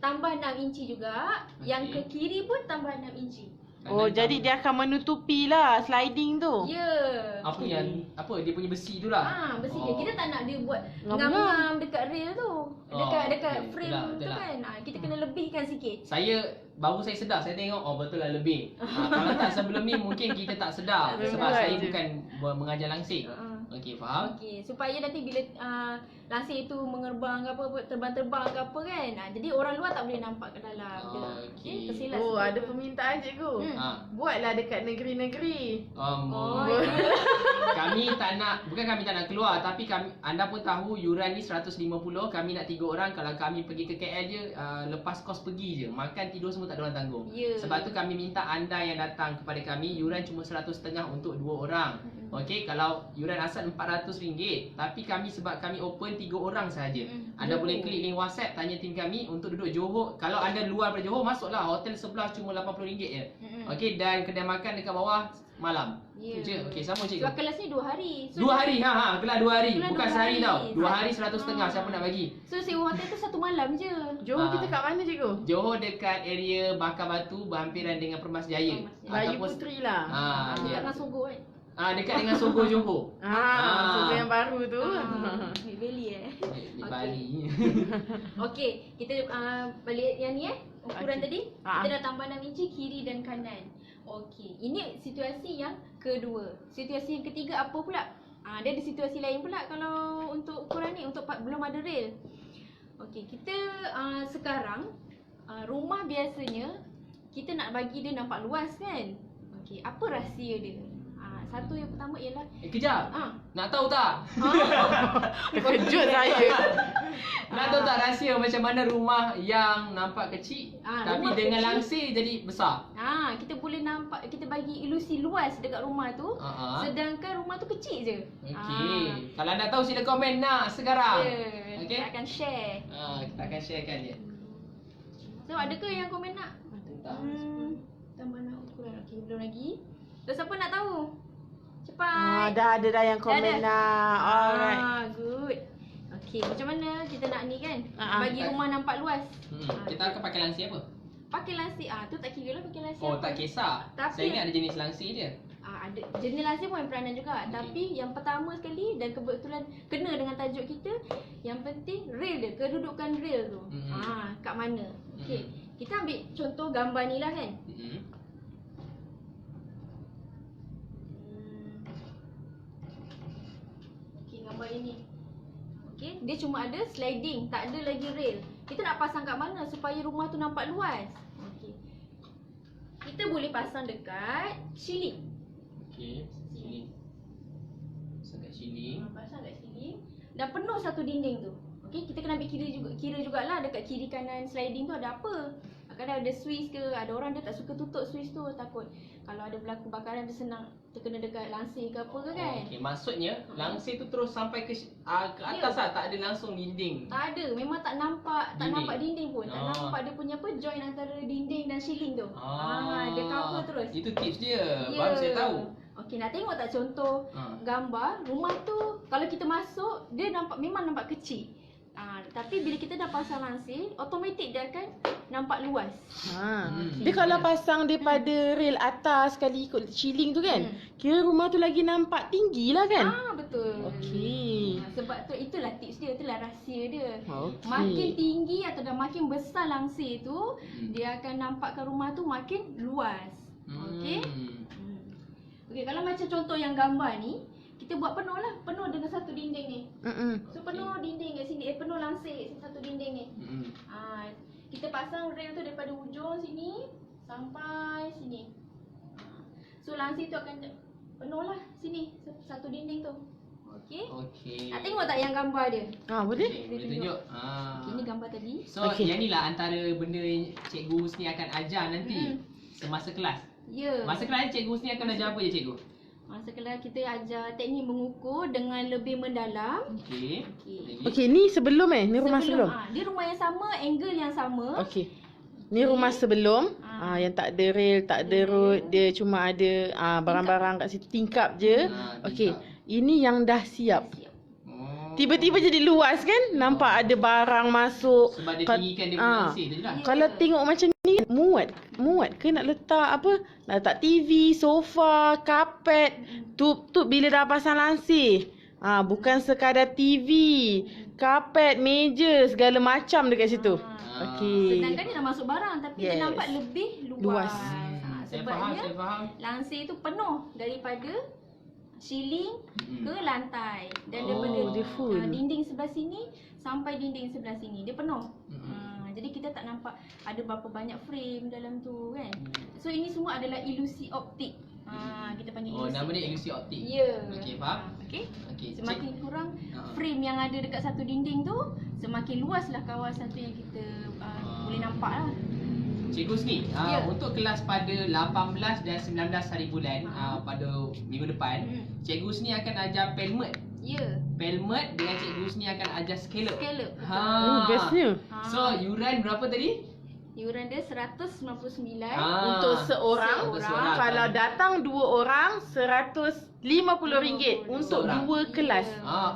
tambah 6 inci juga, yang ke kiri pun tambah 6 inci. Oh, jadi dia akan menutupi lah sliding tu. Ya. Apa yang dia punya besi tu lah. Besi dia. Kita tak nak dia buat Ngam-ngam. ngam-ngam dekat rail tu. Dekat okey. frame Betul tu lah. kan. Kita kena lebihkan sikit. Baru saya sedar, saya tengok betul lah lebih. Kalau tak sebelum ni mungkin kita tak sedar sebab Betul saya je. bukan mengajar langsir. Okey, faham? Okey, supaya nanti bila langsir tu mengerbang ke apa, terbang-terbang ke apa kan. Jadi orang luar tak boleh nampak ke dalam dia. Okey. Tersilap Oh, sikit ada tu. permintaan cikgu. Hmm. Buatlah dekat negeri-negeri. Kami tak nak, bukan kami tak nak keluar, tapi anda pun tahu yuran ni 150, kami nak 3 orang. Kalau kami pergi ke KL je, lepas kos pergi je, makan tidur semua tak ada orang tanggung. Sebab tu kami minta anda yang datang kepada kami, yuran cuma 150 untuk 2 orang. Okey, kalau yuran asal RM400, tapi kami sebab kami open 3 orang sahaja. Anda boleh klik link WhatsApp, tanya tim kami untuk duduk Johor. Kalau anda luar daripada Johor, masuklah hotel sebelah cuma RM80 je. Okey, dan kedai makan dekat bawah malam. Tu je. Okey, sama cikgu. Sebab kelas ni 2 hari. 2 hari, kelas 2 hari. Kelas Bukan 2 sehari hari. tau. 2 hari 150, siapa nak bagi? So sewa hotel tu 1 malam je. Johor kita kat mana cikgu? Johor dekat area Bakar Batu berhampiran dengan Permas Jaya. Bayu Puteri lah. Dekat dengan Sogo kan. Dekat dengan Sogo Johor. So yang baru tu. Mid Valley Di Bali. Okey, kita balik yang ni ukuran Okey. tadi. Ah. Kita dah tambah 6 inci kiri dan kanan. Okey, ini situasi yang kedua. Situasi yang ketiga apa pula? Dia ada situasi lain pula kalau untuk ukuran ni untuk belum ada rail. Okey, kita sekarang rumah biasanya kita nak bagi dia nampak luas kan? Okey, apa rahsia dia? Satu yang pertama ialah Kejap. Ah. Nak tahu tak? Terkejut saya. Nak tahu tak rahsia macam mana rumah yang nampak kecil tapi rumah dengan kecil. langsir jadi besar? kita boleh nampak, kita bagi ilusi luas dekat rumah tu. Sedangkan rumah tu kecil je. Okey. Kalau anda tahu sila komen nak sekarang. Ya, Okey. kita akan share. Kita akan sharekan dia. So, ada ke yang komen nak? Tentang Tambah nak ukuran. Okey, belum lagi. Terus siapa nak tahu? Cepat. Dah ada dah yang komen nak. Alright. Good. Okey, macam mana kita nak ni kan? Bagi Kita- rumah nampak luas. Kita akan pakai langsir apa? Pakai langsir. Tu tak kira lah pakai langsir. Oh, apa. tak kisah. Tapi- Saya ingat ada jenis langsir dia. Ada jenis langsir pun peranan juga. Tapi yang pertama sekali dan kebetulan kena dengan tajuk kita, yang penting rail dia, kedudukan rail tu. Kat mana? Okey. Kita ambil contoh gambar ni lah kan. Okey, gambar ini. Okey, dia cuma ada sliding, tak ada lagi rail. Kita nak pasang kat mana supaya rumah tu nampak luas? Okey. Kita boleh pasang dekat ceiling. Okey. Sini. Sangat sini. Pasang kat sini dan penuh satu dinding tu. Okey, kita kena ambil kira jugalah dekat kiri kanan sliding tu ada apa. Kadang ada switch ke, ada orang dia tak suka tutup switch tu, takut kalau ada berlaku bakaran dia senang terkena dekat langsir ke apa ke kan. Okey, maksudnya langsir tu terus sampai ke atas lah, tak ada langsung dinding. Tak ada, memang tak nampak, tak Dinding. nampak dinding pun. Tak nampak dia punya apa join antara dinding dan ceiling tu. Dia cover terus. Itu tips dia. Ya. Baru saya tahu. Okey, nak tengok tak contoh gambar rumah tu kalau kita masuk dia memang nampak kecil. Tapi bila kita dah pasang langsir, automatik dia akan nampak luas. Dia kalau pasang daripada rail atas sekali ikut ceiling tu kan, kira rumah tu lagi nampak tinggi lah kan? Betul. Okey. Sebab tu itulah tips dia, itulah rahsia dia. Okey. Makin tinggi atau dah makin besar langsir tu, dia akan nampakkan rumah tu makin luas. Okey? Okey, kalau macam contoh yang gambar ni, kita buat penuh lah, penuh dengan satu dinding ni. So penuh dinding kat sini, penuh langsir satu dinding ni. Kita pasang rail tu daripada ujung sini sampai sini. So langsir tu akan penuh lah sini, satu dinding tu. Okey? Okey. Nak tengok tak yang gambar dia? Boleh? Okey, boleh tunjuk. Okey, ni gambar tadi. So, Okey. yang ni lah antara benda yang Cikgu Husni akan ajar nanti semasa kelas. Ya. Masa kelas Cikgu Husni akan ajar apa je Cikgu? Masa kelas kita ajar teknik mengukur dengan lebih mendalam. Okey. Okey. Lagi. Okey, ni sebelum ni rumah sebelum. Dia rumah yang sama, angle yang sama. Okey. Ni rumah sebelum, yang tak ada rail, tak ada road, dia cuma ada barang-barang kat situ, tingkap je. Okey. Ini yang dah siap. Oh. Tiba-tiba jadi luas kan? Nampak ada barang masuk. Sebab dia tinggikan dia punya langsir tu je lah. Kalau tengok macam ni, muat ke nak letak apa? Nak letak TV, sofa, kapet. Tu bila dah pasang langsir. Bukan sekadar TV, kapet, meja, segala macam dekat situ. Okey. Sedangkan dia dah masuk barang tapi dia Yes. nampak lebih luas. Luas. Saya Sebabnya faham. langsir tu penuh daripada ceiling ke lantai dan Oh, daripada dia full. dinding sebelah sini sampai dinding sebelah sini dia penuh. Jadi kita tak nampak ada berapa banyak frame dalam tu kan. So ini semua adalah ilusi optik. Kita panggil Oh, ilusi. nama dia ilusi optik. Ya. Okey, faham? Okey. Okey. Semakin kurang Ha. frame yang ada dekat satu dinding tu, semakin luaslah kawasan tu yang kita boleh nampak lah. Cikgu Husni, Ya. untuk kelas pada 18 dan 19 hari bulan pada minggu depan, Cikgu Husni akan ajar pelmet. Ya. Pelmet dengan Cikgu Husni akan ajar scallop. Scallop. Bestnya. So, yuran berapa tadi? Yuran dia 199. Untuk seorang. Untuk seorang. Kalau datang 2 orang, RM150 untuk Seorang. 2 kelas.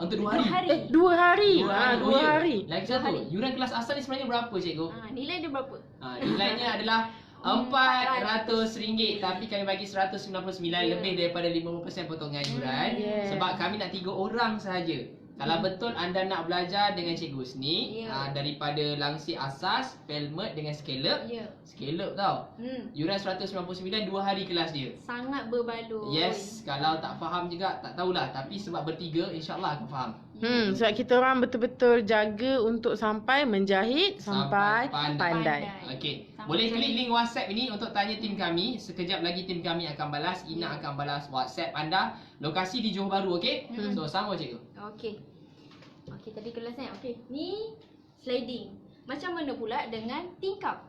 Untuk 2 Dua hari. hari. 2 hari. Oh, 2 ya. hari. Lagi Dua satu, hari. yuran kelas asal ni sebenarnya berapa Cikgu? Nilai dia berapa? Nilainya adalah RM400. Tapi kami bagi RM199, lebih daripada 50% potongan yuran. Sebab kami nak 3 orang sahaja. Kalau betul anda nak belajar dengan Cikgu Husni, daripada langsir asas, pelmet dengan scallop. Scallop tau. Yuran RM199, 2 hari kelas dia. Sangat berbaloi. Yes, kalau tak faham juga tak tahulah, tapi sebab bertiga insya-Allah akan faham. Sebab kita orang betul-betul jaga untuk sampai menjahit sampai pandai. Okey. Sampai Boleh jadi. klik link WhatsApp ini untuk tanya tim kami. Sekejap lagi tim kami akan balas. Ina akan balas WhatsApp anda. Lokasi di Johor Bahru, okey? So sama cikgu. Okey. Okey, tadi kelas kan. Okey. Ni sliding. Macam mana pula dengan tingkap?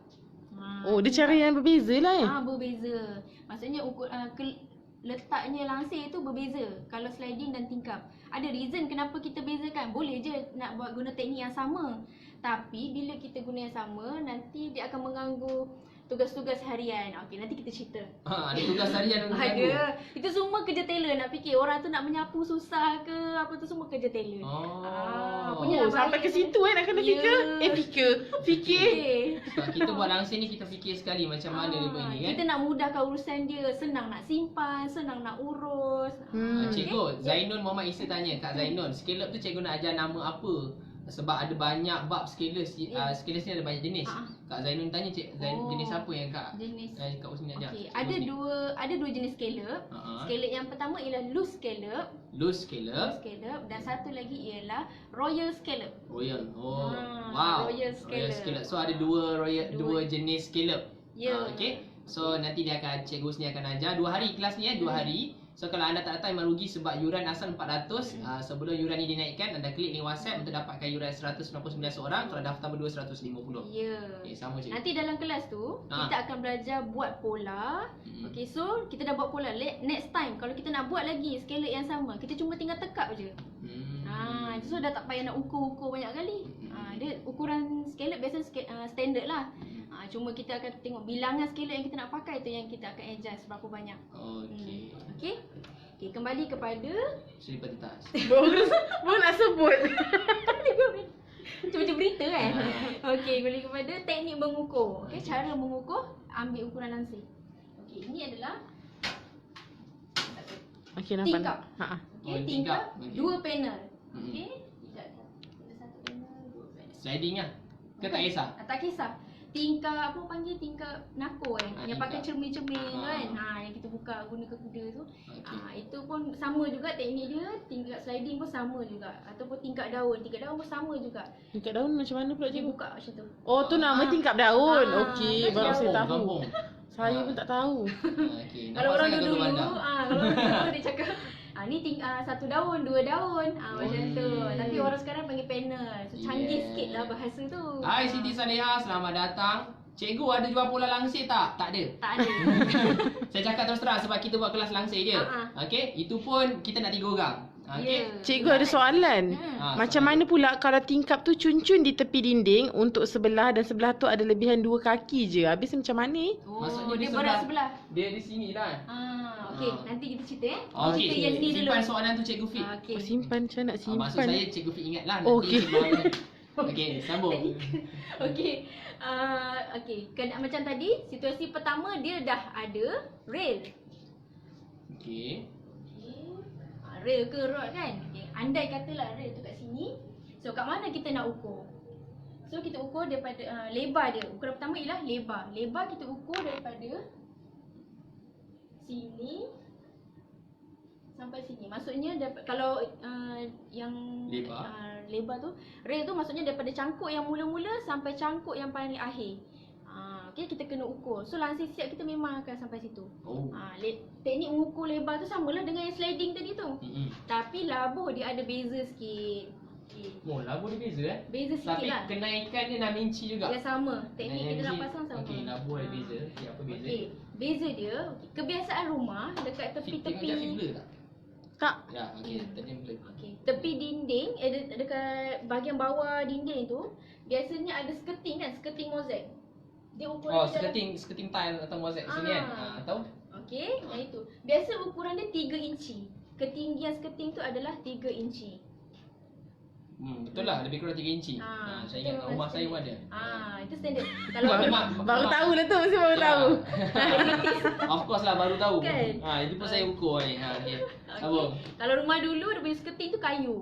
Oh, dia cara yang berbeza lah Berbeza. Maksudnya letaknya langsir tu berbeza kalau sliding dan tingkap. Ada reason kenapa kita bezakan. Boleh je nak buat guna teknik yang sama. Tapi bila kita guna yang sama, nanti dia akan mengganggu tugas-tugas harian. Okey, nanti kita cerita. Ada tugas harian untuk cikgu. Ada. Itu semua kerja tailor nak fikir. Orang tu nak menyapu susah ke apa tu semua kerja tailor. Oh, sampai ke situ nak kena fikir. Fikir. Sebab kita buat langsir ni kita fikir sekali macam mana dia buat ni kan. Kita nak mudahkan urusan dia. Senang nak simpan, senang nak urus. Cikgu, Zainul Muhammad Isa tanya, Kak Zainul, scallop tu cikgu nak ajar nama apa? Sebab ada banyak bab scalers. Scalers ni ada banyak jenis. Kak Zainul tanya jenis apa yang Kak Kak Husni ajar? Okey, ada dua jenis scallop. Scallop yang pertama ialah loose scallop. Loose scallop Dan satu lagi ialah royal scallop. Royal. Wow. Royal scallop. So ada dua jenis scallop. Okey. So nanti Cikgu Husni akan ajar 2 hari kelas ni 2 hari. So kalau anda tak datang memang rugi sebab yuran asal 400. Sebelum yuran ni dinaikkan, anda klik link WhatsApp untuk dapatkan yuran 199 seorang. Kalau daftar berdua 150. Okay, sama je. Nanti dalam kelas tu kita akan belajar buat pola. Okay, so kita dah buat pola. Next time kalau kita nak buat lagi scallop yang sama, kita cuma tinggal tekap je. So dah tak payah nak ukur-ukur banyak kali. Dia ukuran scallop biasa standard lah. Cuma kita akan tengok bilangan scallop yang kita nak pakai tu yang kita akan adjust berapa banyak. Okey. Okey, kembali kepada Selipati tas. Baru nak sebut. macam berita kan. Okey, kembali kepada teknik mengukur. Okey, cara mengukur, ambil ukuran langsir. Okey, ini adalah tingkap. Okey, tingkap 2 panel. Okey. Ada 1 panel, 2 panel. Sliding lah. Ke tak kisah? Tak kisah. Tingkap apa panggil, tingkap nako yang pakai cermin-cermin kan. Yang kita buka guna ke kuda tu. Itu pun sama juga teknik dia. Tingkap sliding pun sama juga. Ataupun tingkap daun pun sama juga. Tingkap daun macam mana pula Dia cikgu? buka macam tu. Oh, tu nama tingkap daun. Okey, macam baru saya tahu. Kampung. Saya pun tak tahu. Okey. Kalau orang dulu dia cakap ni 1 daun, 2 daun. Macam tu. Tapi orang sekarang panggil panel. So canggih sikit lah bahasa tu. Hai Siti Saleha, selamat datang. Cikgu ada jual pola langsir tak? Tak ada. Tak ada. Saya cakap terus terang sebab kita buat kelas langsir je. Okey, itu pun kita nak 3 orang. Okey. Cikgu ada soalan. Macam mana pula kalau tingkap tu cun-cun di tepi dinding untuk sebelah dan sebelah tu ada lebihan 2 kaki je. Habis macam mana? Maksudnya dia dia berat sebelah. Dia di sini lah. Okey, nanti kita cerita Okey, Kita yang ni dulu. simpan soalan tu Cikgu Fit. Okey. Simpan macam nak simpan. Maksud saya Cikgu Fit ingatlah nanti. Okey. Okey, sambung. Okey. Okey, macam tadi, situasi pertama dia dah ada rail. Okey. Rail ke rod kan? Okay. Andai katalah rail tu kat sini. So kat mana kita nak ukur? So kita ukur daripada lebar dia. Ukuran pertama ialah lebar. Lebar kita ukur daripada sini sampai sini. Maksudnya kalau yang lebar tu, rail tu maksudnya daripada cangkuk yang mula-mula sampai cangkuk yang paling akhir. Okay, kita kena ukur. So langsir siap kita memang akan sampai situ. Teknik mengukur lebar tu samalah dengan yang sliding tadi tu. Tapi labuh dia ada beza sikit. Oh, labu dia beza Beza sikit Tapi lah. kenaikan dia 6 inci juga. Dia sama. Teknik kita nak pasang sama. Okey, labu ada beza. Apa beza? Okey, beza dia, kebiasaan rumah dekat tepi-tepi. Tengok blur tak? Tak. Ya, okey, tadi blur. Okey, tepi dinding, dekat bahagian bawah dinding tu, biasanya ada skirting kan, skirting mozaik. Dia ukuran skirting tile atau mozaik sini kan. Tahu? Okey, yang itu. Biasa ukuran dia 3 inci. Ketinggian skirting tu adalah 3 inci. Betul lah, lebih kurang 3 inci. Saya ingat itu rumah memang saya pun ada. standard. Itu standard. Kalau Baru tahu lah tu, mesti baru tahu. Of course lah, baru tahu. Kan? Itu pun saya ukur ni. Okey. Apa? Kalau rumah dulu dia punya skirting tu kayu.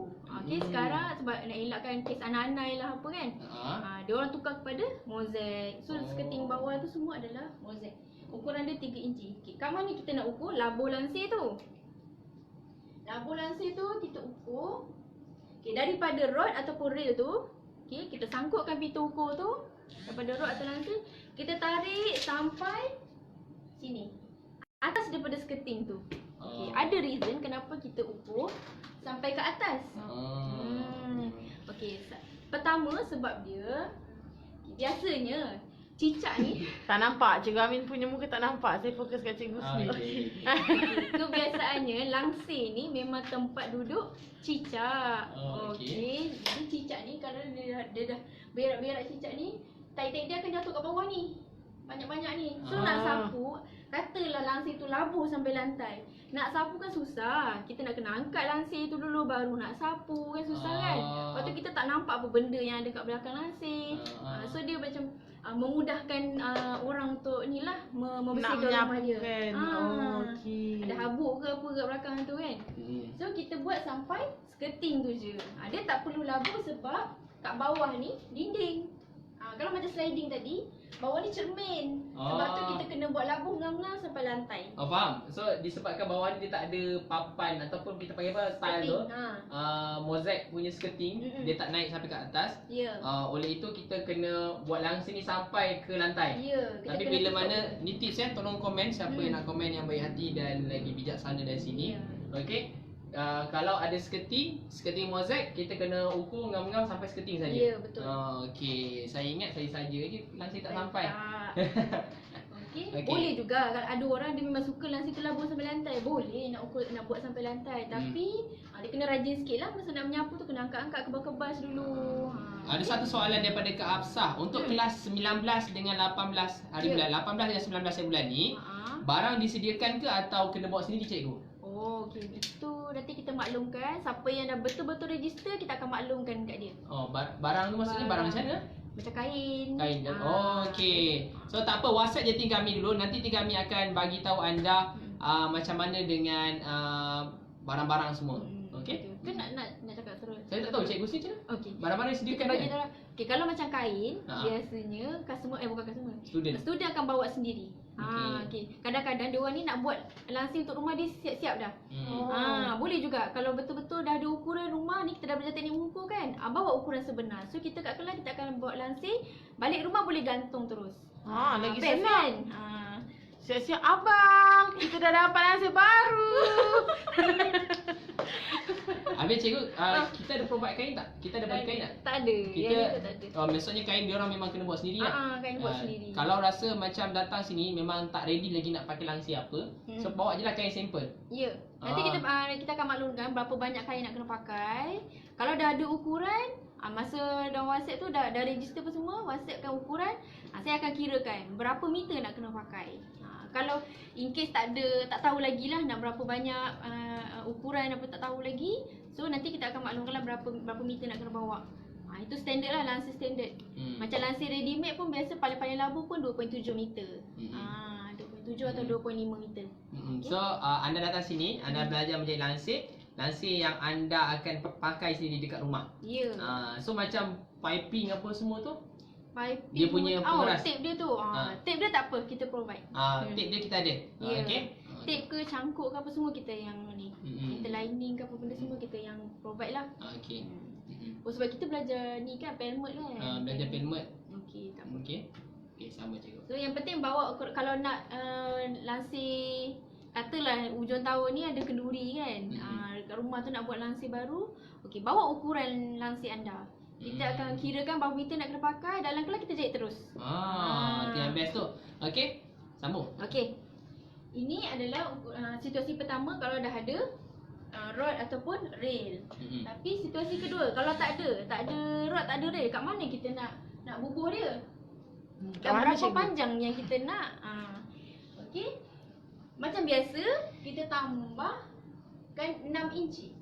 Okey, sekarang sebab nak elakkan kes anai-anai lah apa kan. Dia orang tukar kepada mozaik. So skirting bawah tu semua adalah mozaik. Ukuran dia 3 inci. Okey, kat mana kita nak ukur? Labur lansir tu. Labur lansir tu kita ukur. Okey, daripada rod ataupun rail tu, okey, kita sangkutkan pintu ukur tu daripada rod atau lansir, kita tarik sampai sini. Atas daripada skirting tu. Okey, ada reason kenapa kita ukur sampai ke atas. Okey, pertama sebab dia biasanya cicak ni Tak nampak, Cikgu Amin punya muka tak nampak. Saya fokus kat Cikgu sendiri. kebiasaannya langsir ni memang tempat duduk cicak. Okey. Jadi cicak ni kalau dia dah berak-berak cicak ni, taik-taik dia akan jatuh kat bawah ni. Banyak-banyak ni. So nak sapu, katalah langsir tu labur sampai lantai. Nak sapu kan susah. Kita nak kena angkat langsir tu dulu baru nak sapu kan susah kan. Lepas tu kita tak nampak apa benda yang ada kat belakang langsir. So dia macam memudahkan orang untuk ni lah membersihkan rumah dia. Okey. Ada habuk ke apa kat belakang tu kan. So kita buat sampai skirting tu je. Dia tak perlu labur sebab kat bawah ni dinding. Kalau macam sliding tadi, bawah ni cermin. Sebab tu kita kena buat labur ngam-ngam sampai lantai. Faham. So disebabkan bawah ni dia tak ada papan ataupun kita panggil apa style tu. Mozaik punya skirting, dia tak naik sampai ke atas. Ya. Oleh itu kita kena buat langsir ni sampai ke lantai. Ya. Tapi bila mana ni tips tolong komen siapa yang nak komen yang baik hati dan lagi bijaksana dari sini. Ya. Okey. Kalau ada skirting mozaik, kita kena ukur ngam-ngam sampai skirting saja. Ya, betul. Okey, saya ingat saya saja je langsir tak sampai. Okey. Boleh juga kalau ada orang dia memang suka langsir tu labur sampai lantai. Boleh nak ukur, nak buat sampai lantai. Tapi dia kena rajin sikit lah. Masa nak menyapu tu kena angkat-angkat kebas-kebas dulu. Ada satu soalan daripada Kak Hafsah. Untuk kelas 19 dengan 18 hari bulan, 18 dengan 19 hari bulan ni, barang disediakan ke atau kena bawa sendiri cikgu? Okey, itu nanti kita maklumkan. Siapa yang dah betul-betul register, kita akan maklumkan kat dia. Barang tu maksudnya barang macam mana? Macam kain. Kain. Okey. So tak apa, WhatsApp je tim kami dulu. Nanti tim kami akan bagi tahu anda macam mana dengan barang-barang semua. Okey. Ke nak cakap terus? Saya tak tahu cikgu sini macam mana? Okey. Barang-barang Kita disediakan bagi kan? tahu. Okey, kalau macam kain, biasanya customer bukan customer. Student akan bawa sendiri. Okey. Kadang-kadang dia orang ni nak buat langsir untuk rumah dia siap-siap dah. Boleh juga kalau betul-betul dah ada ukuran rumah ni, kita dah belajar teknik mengukur kan. Bawa ukuran sebenar. So kita kat kelas kita akan buat langsir, balik rumah boleh gantung terus. Lagi best senang. kan? Siap-siap abang, kita dah dapat langsir baru. Habis cikgu, kita ada provide kain tak? Kita ada bagi kain tak? Tak ada. Kita, Yang itu tak ada. maksudnya kain dia orang memang kena buat sendiri lah. Kain buat sendiri. Kalau rasa macam datang sini memang tak ready lagi nak pakai langsir apa, so bawa je lah kain simple. Ya. Nanti kita akan maklumkan berapa banyak kain nak kena pakai. Kalau dah ada ukuran, masa dalam WhatsApp tu dah register apa semua, WhatsApp kan ukuran, saya akan kirakan berapa meter nak kena pakai. Kalau in case tak tahu lagi lah nak berapa banyak ukuran apa tak tahu lagi, so nanti kita akan maklumkan lah berapa meter nak kena bawa. Itu standard lah, lansir standard. Macam lansir ready made pun biasa paling labur pun 2.7 meter. 2.7 atau 2.5 meter. Okay. So anda datang sini, anda belajar menjadi lansir yang anda akan pakai sendiri dekat rumah. Ya. So macam piping apa semua tu, Piping dia punya pengeras. tape dia tu. Tape dia tak apa, kita provide. Tape dia kita ada. Ya. Okay. Tape ke cangkuk ke apa semua kita yang ni. Kita lining ke apa benda semua kita yang provide lah. Okay. Sebab kita belajar ni kan pelmet kan. Belajar pelmet. Okey, tak apa. Okay, sama cikgu. So yang penting bawa kalau nak lansir, katalah hujung tahun ni ada kenduri kan. Dekat rumah tu nak buat lansir baru. Okey, bawa ukuran lansir anda. Kita akan kirakan berapa meter nak kena pakai, dalam kelas kita jahit terus. Itu yang best tu. Okay, sambung. Okey. Ini adalah situasi pertama kalau dah ada rod ataupun rail. Tapi situasi kedua, kalau tak ada rod, tak ada rail, kat mana kita nak bubuh dia? Berapa panjang yang kita nak? Okey. Macam biasa, kita tambahkan 6 inci.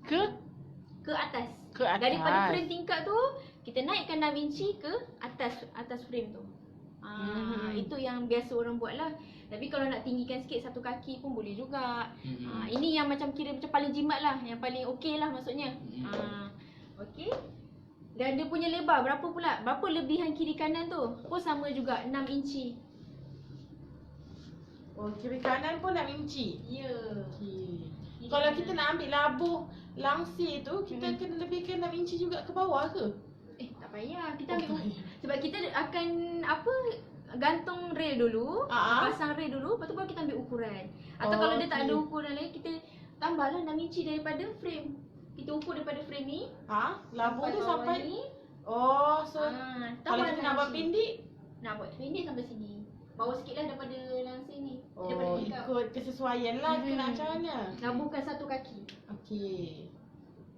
Ke? ke atas. Ke atas. Daripada frame tingkap tu, kita naikkan 6 inci ke atas frame tu. Itu yang biasa orang buat lah. Tapi kalau nak tinggikan sikit satu kaki pun boleh juga. Ini yang macam kira macam paling jimat lah, yang paling okey lah maksudnya. Okey. Dan dia punya lebar berapa pula? Berapa lebihan kiri kanan tu? Pun sama juga 6 inci. Oh, kiri kanan pun 6 inci. Ya. Okey. Kalau kita nak ambil labuh langsir tu, kita kena lebihkan 6 inci juga ke bawah ke? Tak payah. Kita Oh, ambil tak payah. sebab kita akan gantung rail dulu, pasang rail dulu, lepas tu baru kita ambil ukuran. Atau kalau dia tak ada ukuran lain, kita tambahlah 6 inci daripada frame. Kita ukur daripada frame ni. Labuh tu bawah sampai ni. Oh, so kalau tambah kita 6 nak buat inci. pendek, Nak buat pendek sampai sini. Bawah sikit lah daripada langsir ni. Daripada oh, tingkap. ikut kesesuaian lah ke nak macam mana? Labuhkan satu kaki. Okey.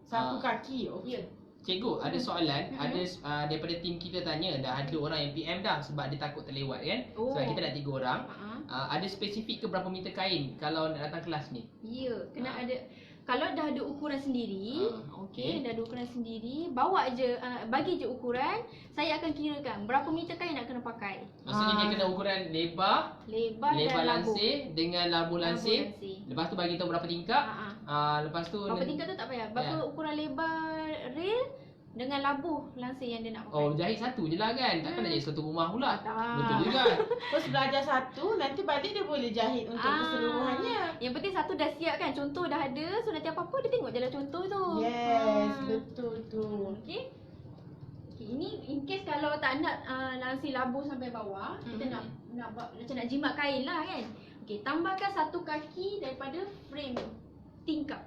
Satu kaki, okey. Ya. Cikgu, ada soalan, ada daripada tim kita tanya, dah ada orang yang PM dah sebab dia takut terlewat kan. Sebab kita dah 3 orang. Ada spesifik ke berapa meter kain kalau nak datang kelas ni? Ya, kena ada. Kalau dah ada ukuran sendiri, okey, dah ada ukuran sendiri, bawa je, bagi je ukuran, saya akan kirakan berapa meter kain nak kena pakai. Maksudnya dia kena ukuran lebar Lebar dan labuh. lansir dengan labuh lansir. Lepas tu bagi tahu berapa tingkap. Lepas tu Berapa tingkap tu tak payah. Berapa ukuran lebar rail dengan labuh lansir yang dia nak pakai. Oh, jahit satu je lah kan. Takkan nak jahit satu rumah pula. Tak. Betul juga. Terus belajar satu, nanti balik dia boleh jahit untuk keseluruhannya. Yang penting satu dah siap kan. Contoh dah ada. So nanti apa-apa dia tengok jalan contoh tu. Yes, betul tu. Okey. Okey, ini in case kalau tak nak lansir labuh sampai bawah, kita nak macam nak jimat kain lah kan. Okey, tambahkan satu kaki daripada frame tingkap.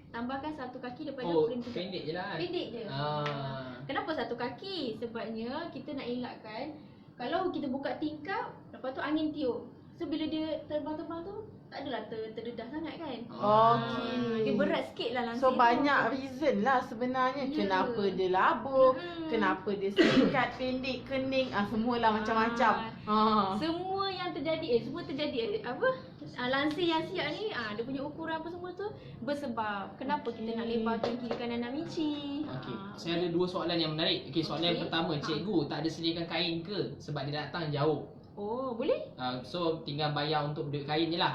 Tambahkan satu kaki daripada frame tingkap. Pendek je lah. Pendek je. Kenapa satu kaki? Sebabnya kita nak elakkan kalau kita buka tingkap, lepas tu angin tiup. So bila dia terbang-terbang tu, tak adalah terdedah sangat kan. Dia berat sikit lah langsir So tu. banyak reason lah sebenarnya. Kenapa dia labuh, kenapa dia singkat, pendek, kening, semualah macam-macam. Semua yang terjadi, semua terjadi lansir yang siap ni, dia punya ukuran apa semua tu bersebab kenapa kita nak lebarkan kiri kanan 6 inci. Okey, saya ada 2 soalan yang menarik. Okey, soalan yang pertama, cikgu tak ada sediakan kain ke sebab dia datang jauh? Oh, boleh? So tinggal bayar untuk duit kain je lah.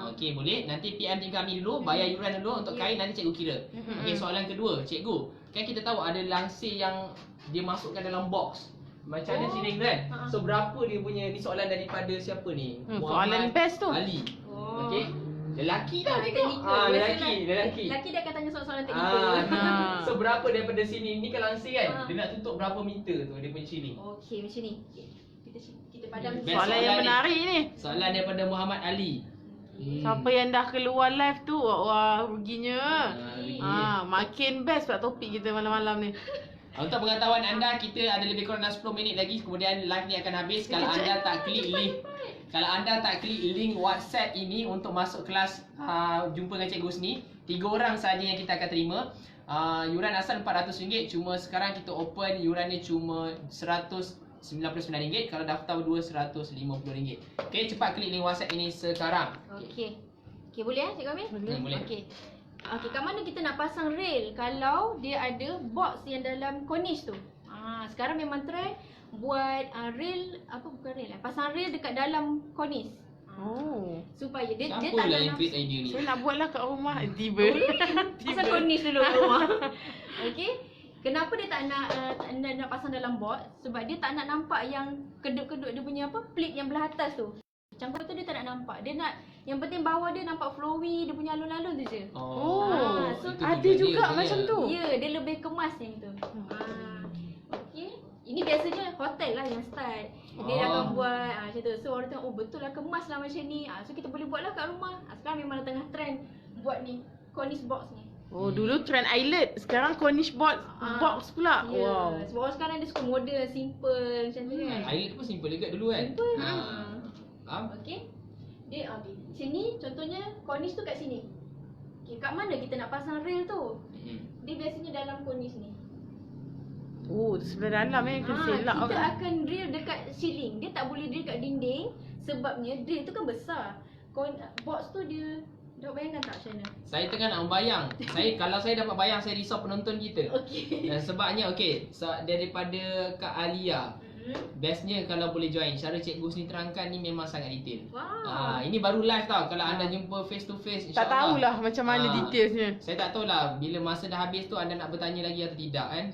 Okey, boleh. Nanti PM tim kami dulu, bayar yuran dulu untuk kain, nanti cikgu kira. Okey, soalan kedua, cikgu. Kan kita tahu ada lansir yang dia masukkan dalam box. Macam ada siling kan? So berapa dia punya, ni soalan daripada siapa ni? Soalan best tu. Ali. Okey. Lelaki dah tengok. Lelaki. Lelaki. Lelaki dia akan tanya soalan teknikal. So berapa daripada sini? Ni kan lansir kan? Dia nak tutup berapa meter tu dia punya siling? Okey, macam ni. Kita padam Best Soalan yang menarik ni. Soalan daripada Muhammad Ali. Siapa yang dah keluar live tu, wah ruginya. Makin best pula topik kita malam-malam ni. Untuk pengetahuan anda, kita ada lebih kurang 10 minit lagi, kemudian live ni akan habis. Kalau anda tak klik link WhatsApp ini untuk masuk kelas jumpa dengan cikgu Husni, 3 orang saja yang kita akan terima. Yuran asal RM400, cuma sekarang kita open yuran ni cuma RM199. Kalau daftar berdua RM150. Okey, cepat klik link WhatsApp ini sekarang. Okey. Okey, boleh Cikgu Amir? Boleh. Okey. Okey, kat mana kita nak pasang rail kalau dia ada box yang dalam cornice tu? Sekarang memang try buat rail, bukan rail pasang rail dekat dalam cornice. Supaya dia tak Siapa lah ada yang create idea ni? Saya nak buatlah kat rumah. Tiba. pasang cornice dulu kat rumah. Okey. Kenapa dia tak nak pasang dalam box? Sebab dia tak nak nampak yang kedut-kedut dia punya plate yang belah atas tu. Cangkul tu dia tak nak nampak. Dia nak yang penting bawah dia nampak flowy, dia punya alun-alun tu je. So itu ada tujuan juga dia macam tu. Ya, dia lebih kemas yang tu. Okey. Ini biasanya hotel lah yang start. Dia akan buat macam tu. So orang tengok, betul lah kemas lah macam ni. So kita boleh buat lah kat rumah. Sekarang memang tengah trend buat ni, cornice box ni. Dulu trend eyelet, sekarang cornice box pula. Ya, sebab orang sekarang dia suka model simple macam tu kan. Air tu pun simple juga dulu kan? Simple. Faham? Okey. Dia sini contohnya cornice tu kat sini. Okey, kat mana kita nak pasang rail tu? Dia biasanya dalam cornice ni. Sebelah dalam kena selak. Kita akan drill dekat ceiling. Dia tak boleh drill kat dinding sebabnya drill tu kan besar. Box tu dia Dapat bayangkan tak macam mana? Saya tengah nak membayang. Kalau saya dapat bayang, saya risau penonton kita. Okey. Sebabnya daripada Kak Alia. Bestnya kalau boleh join. Cara Cikgu Husni terangkan ni memang sangat detail. Wow. Ini baru live tau. Kalau anda jumpa face to face, Tak insyaAllah. tahulah macam mana detailsnya. Saya tak tahulah bila masa dah habis tu anda nak bertanya lagi atau tidak kan.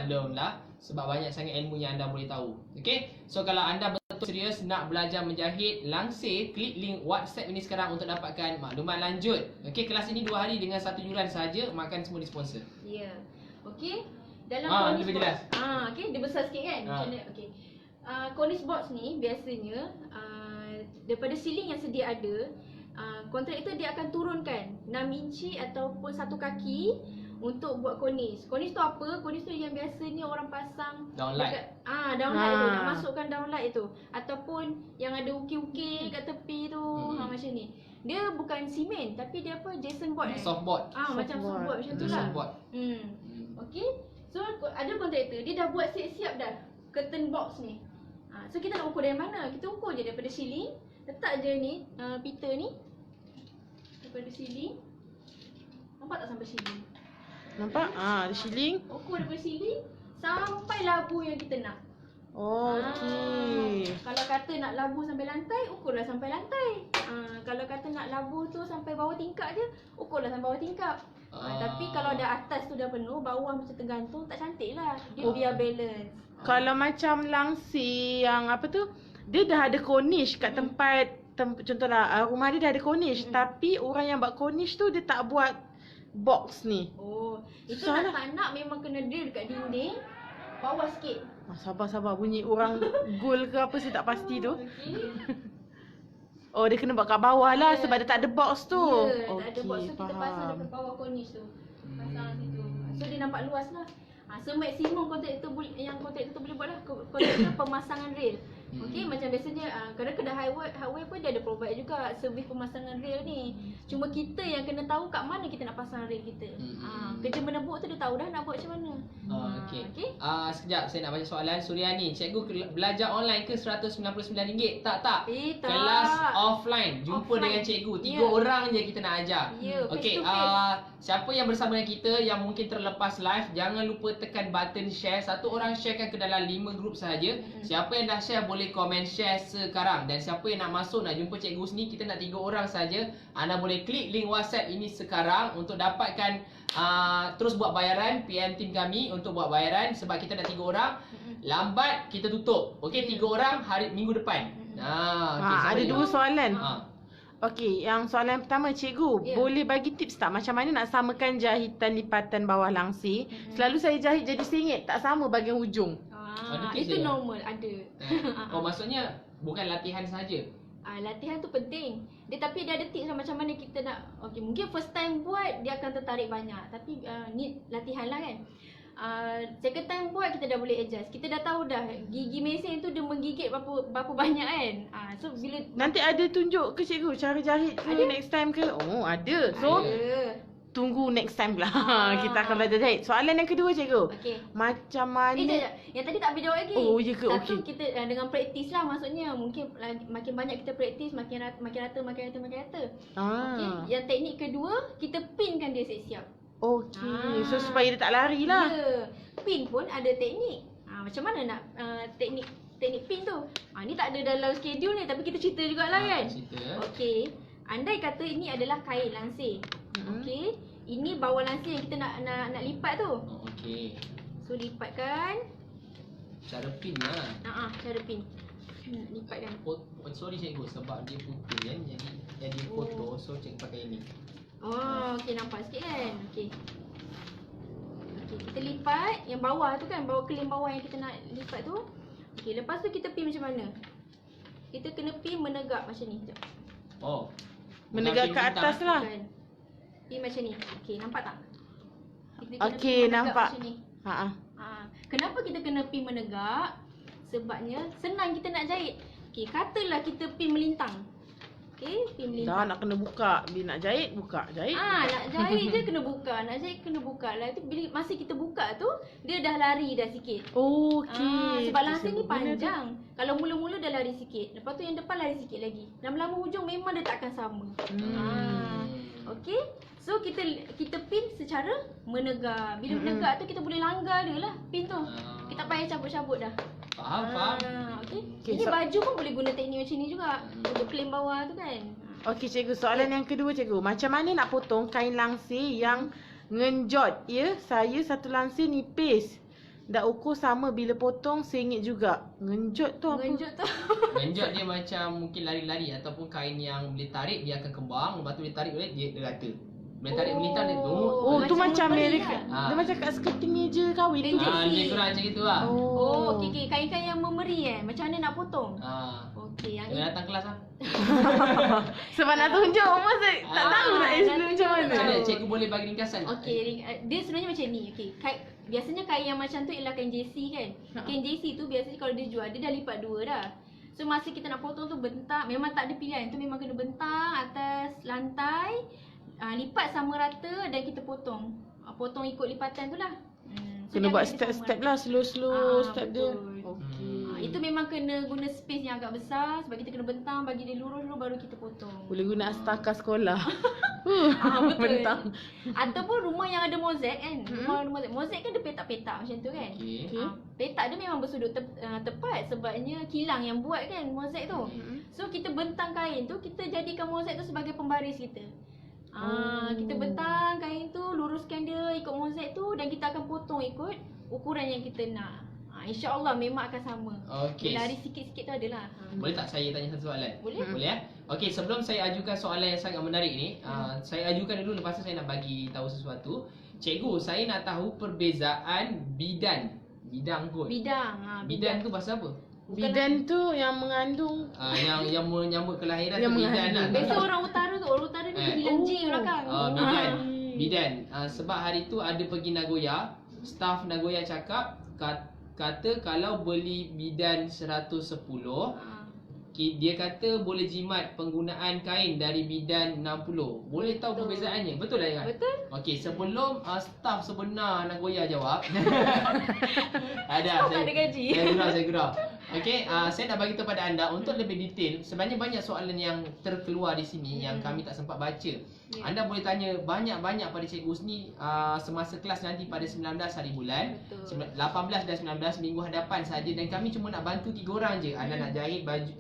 Belum lah. Sebab banyak sangat ilmu yang anda boleh tahu. Okay. So kalau anda betul serius nak belajar menjahit langsir, klik link WhatsApp ini sekarang untuk dapatkan maklumat lanjut. Okay, kelas ini 2 hari dengan 1 yuran sahaja. Makan semua disponsor. Ya. Okey. Dalam Lebih Cornish jelas. box. Okey, dia besar sikit kan? Macam mana? Okey. Cornish box ni biasanya daripada ceiling yang sedia ada, kontraktor dia akan turunkan 6 inci ataupun 1 kaki untuk buat cornice. Cornice tu apa? Cornice tu yang biasanya orang pasang Downlight. Downlight tu, nak masukkan downlight tu. Ataupun yang ada ukir-ukir kat tepi tu, macam ni. Dia bukan simen tapi dia apa? Jason board Softboard. macam softboard macam tu lah. Softboard. Okey. So ada kontraktor dia dah buat siap-siap dah curtain box ni. So kita nak ukur dari mana? Kita ukur je daripada ceiling. Letak je ni pita ni daripada ceiling. Nampak tak sampai ceiling? Nampak? Ada shilling. Ukur daripada ceiling sampai labu yang kita nak. Okey. Kalau kata nak labu sampai lantai, ukurlah sampai lantai. Kalau kata nak labu tu sampai bawah tingkap je, ukurlah sampai bawah tingkap. Tapi kalau dah atas tu dah penuh, bawah macam tergantung, tak cantik lah. Dia biar balance. Kalau macam langsir yang apa tu, dia dah ada cornice kat tempat contohlah rumah dia dah ada cornice, tapi orang yang buat cornice tu dia tak buat box ni. Oh, itu Susah nak tak nak memang kena drill dekat dinding bawah sikit. Sabar bunyi orang gol ke apa saya tak pasti tu. Okey. Oh, dia kena buat kat bawah lah sebab dia tak ada box tu. Ya, tak ada box tu, kita pasang dekat bawah cornice tu. Pasang situ. So dia nampak luas lah. So maksimum kontraktor yang kontraktor tu boleh buat lah kontraktor pemasangan rail. Okey, macam biasanya kadang kedai hardware pun dia ada provide juga servis pemasangan rail ni. Cuma kita yang kena tahu kat mana kita nak pasang rail kita. Kerja menebuk tu dia tahu dah nak buat macam mana. Okey. Sekejap saya nak baca soalan Suryani. Cikgu belajar online ke RM199? Tak. Tak. Kelas offline. Jumpa Offline. dengan cikgu. 3 Ya. orang je kita nak ajar. Ya, Okey, face to face. siapa yang bersama dengan kita yang mungkin terlepas live, jangan lupa tekan button share. Satu orang sharekan ke dalam 5 grup sahaja. Siapa yang dah share boleh komen share sekarang. Dan siapa yang nak masuk nak jumpa Cikgu Husni, kita nak 3 orang saja. Anda boleh klik link WhatsApp ini sekarang untuk dapatkan terus buat bayaran. PM team kami untuk buat bayaran sebab kita nak 3 orang. Lambat kita tutup. Okey, 3 orang minggu depan. Ada 2 soalan. Ha. Okey, yang soalan pertama, cikgu, boleh bagi tips tak macam mana nak samakan jahitan lipatan bawah langsir? Selalu saya jahit jadi singit, tak sama bahagian hujung. Ada tips Itu dia? normal, ada. Maksudnya bukan latihan saja. Latihan tu penting. Tapi dia ada tips lah macam mana kita nak. Okey, mungkin first time buat dia akan tertarik banyak. Tapi ni latihan lah kan. Second time buat kita dah boleh adjust. Kita dah tahu dah gigi mesin tu dia menggigit berapa banyak kan. So bila Nanti ada tunjuk ke cikgu cara jahit ke next time ke? Oh, ada. So, tunggu next time lah. Kita akan belajar jahit. Soalan yang kedua, cikgu. Okey. Macam mana? Sekejap. Yang tadi tak boleh jawab lagi. Oh, ya ke? Satu Okey. kita dengan praktis lah maksudnya. Mungkin makin banyak kita praktis makin rata. Okey. Yang teknik kedua, kita pinkan dia siap-siap. Okey. So, supaya dia tak lari lah. Ya. Pin pun ada teknik. Macam mana nak teknik pin tu? Ni tak ada dalam schedule ni tapi kita cerita jugalah kan. Cerita. Okey. Andai kata ini adalah kain langsir. Okey. Ini bawah langsir yang kita nak lipat tu. Okey. So lipatkan. Cara pin lah. Cara pin. Lipatkan. Sorry cikgu sebab dia putih kan. Jadi foto so cikgu pakai ini. Okey, nampak sikit kan? Okey. Kita lipat yang bawah tu kan, kelem bawah yang kita nak lipat tu. Okey, lepas tu kita pin macam mana? Kita kena pin menegak macam ni. Sekejap. Menegak ke atas lah. Bukan. Pin macam ni. Okey, nampak tak? Kita kena Okey, pin menegak nampak. Macam ni. Kenapa kita kena pin menegak? Sebabnya senang kita nak jahit. Okey, katalah kita pin melintang. Okey, pin melintang. Dah nak kena buka. Bila nak jahit, buka. Jahit. Nak jahit je kena buka. Nak jahit kena buka lah. Itu bila masa kita buka tu, dia dah lari dah sikit. Okey. Sebab langsir ni panjang. Kalau mula-mula dah lari sikit. Lepas tu yang depan lari sikit lagi. Lama-lama hujung memang dia tak akan sama. Okey. So kita pin secara menegak. Bila menegak tu kita boleh langgar dia lah pin tu. Kita tak payah cabut-cabut dah. Faham. Okey. Okey, Ini baju pun boleh guna teknik macam ni juga. Untuk claim bawah tu kan. Okey cikgu, soalan yang kedua cikgu. Macam mana nak potong kain langsir yang ngenjot? Ya, saya satu langsir nipis. Dah ukur sama, bila potong sengit juga. Ngenjot tu apa? Mengenjut tu. Genjot dia macam mungkin lari-lari ataupun kain yang boleh tarik dia akan kembang, lepas tu dia tarik balik dia rata. Boleh tarik melintang dia tu. Oh, tu macam memberi Amerika. lah. Dia macam kat skirting meja kahwin tu. Dia Lebih kurang macam itu lah. Oh, okey. Kain-kain yang memberi Macam mana nak potong? Okey, yang Jangan datang kelas lah. Sebab nak tunjuk masa tak tahu nak explain macam mana. Macam mana? Cikgu boleh bagi ringkasan? Okey, dia sebenarnya macam ni. Okey, biasanya kain yang macam tu ialah kain JC kan. Kain JC tu biasanya kalau dia jual dia dah lipat dua dah. So masa kita nak potong tu bentang, memang tak ada pilihan. Tu memang kena bentang atas lantai, lipat sama rata dan kita potong. Potong ikut lipatan tu lah. So Kena dia buat akan jadi step-step sama lah, slow-slow step dia. betul. Okey. Itu memang kena guna space yang agak besar sebab kita kena bentang, bagi dia lurus dulu baru kita potong. Boleh guna astaka sekolah. Betul. Bentang. Ataupun rumah yang ada mozaik kan. Rumah ada mozaik. Mozaik kan ada petak-petak macam tu kan. Okey. Petak dia memang bersudut tepat sebabnya kilang yang buat kan mozaik tu. So kita bentang kain tu, kita jadikan mozaik tu sebagai pembaris kita. Kita bentang kain tu, luruskan dia ikut mozaik tu dan kita akan potong ikut ukuran yang kita nak. InsyaAllah memang akan sama. Okey. Lari sikit-sikit tu adalah. Boleh tak saya tanya satu soalan? Boleh. Boleh ya? Okey, sebelum saya ajukan soalan yang sangat menarik ni, saya ajukan dulu lepas tu saya nak bagi tahu sesuatu. Cikgu, saya nak tahu perbezaan bidan. Bidang kot. Bidang. Bidan tu pasal apa? Bidan tu yang mengandung. Yang menyambut kelahiran Yang tu bidan lah. Biasa orang utara tu, orang utara ni bilang J belakang. Bidan. Bidan. Sebab hari tu ada pergi Nagoya, staff Nagoya cakap kata kalau beli bidan 110, dia kata boleh jimat penggunaan kain dari bidan 60. Boleh tahu perbezaannya? Betul tak kan? Betul. Okey, sebelum staff sebenar Nagoya jawab. Staff tak ada gaji. Saya gurau. Okey, saya nak bagi tahu pada anda untuk lebih detail. Sebenarnya banyak soalan yang terkeluar di sini yang kami tak sempat baca. Anda boleh tanya banyak-banyak pada Cikgu Husni semasa kelas nanti pada 19 hari bulan. Betul. 18 dan 19 minggu hadapan saja dan kami cuma nak bantu 3 orang je. Anda nak jahit baju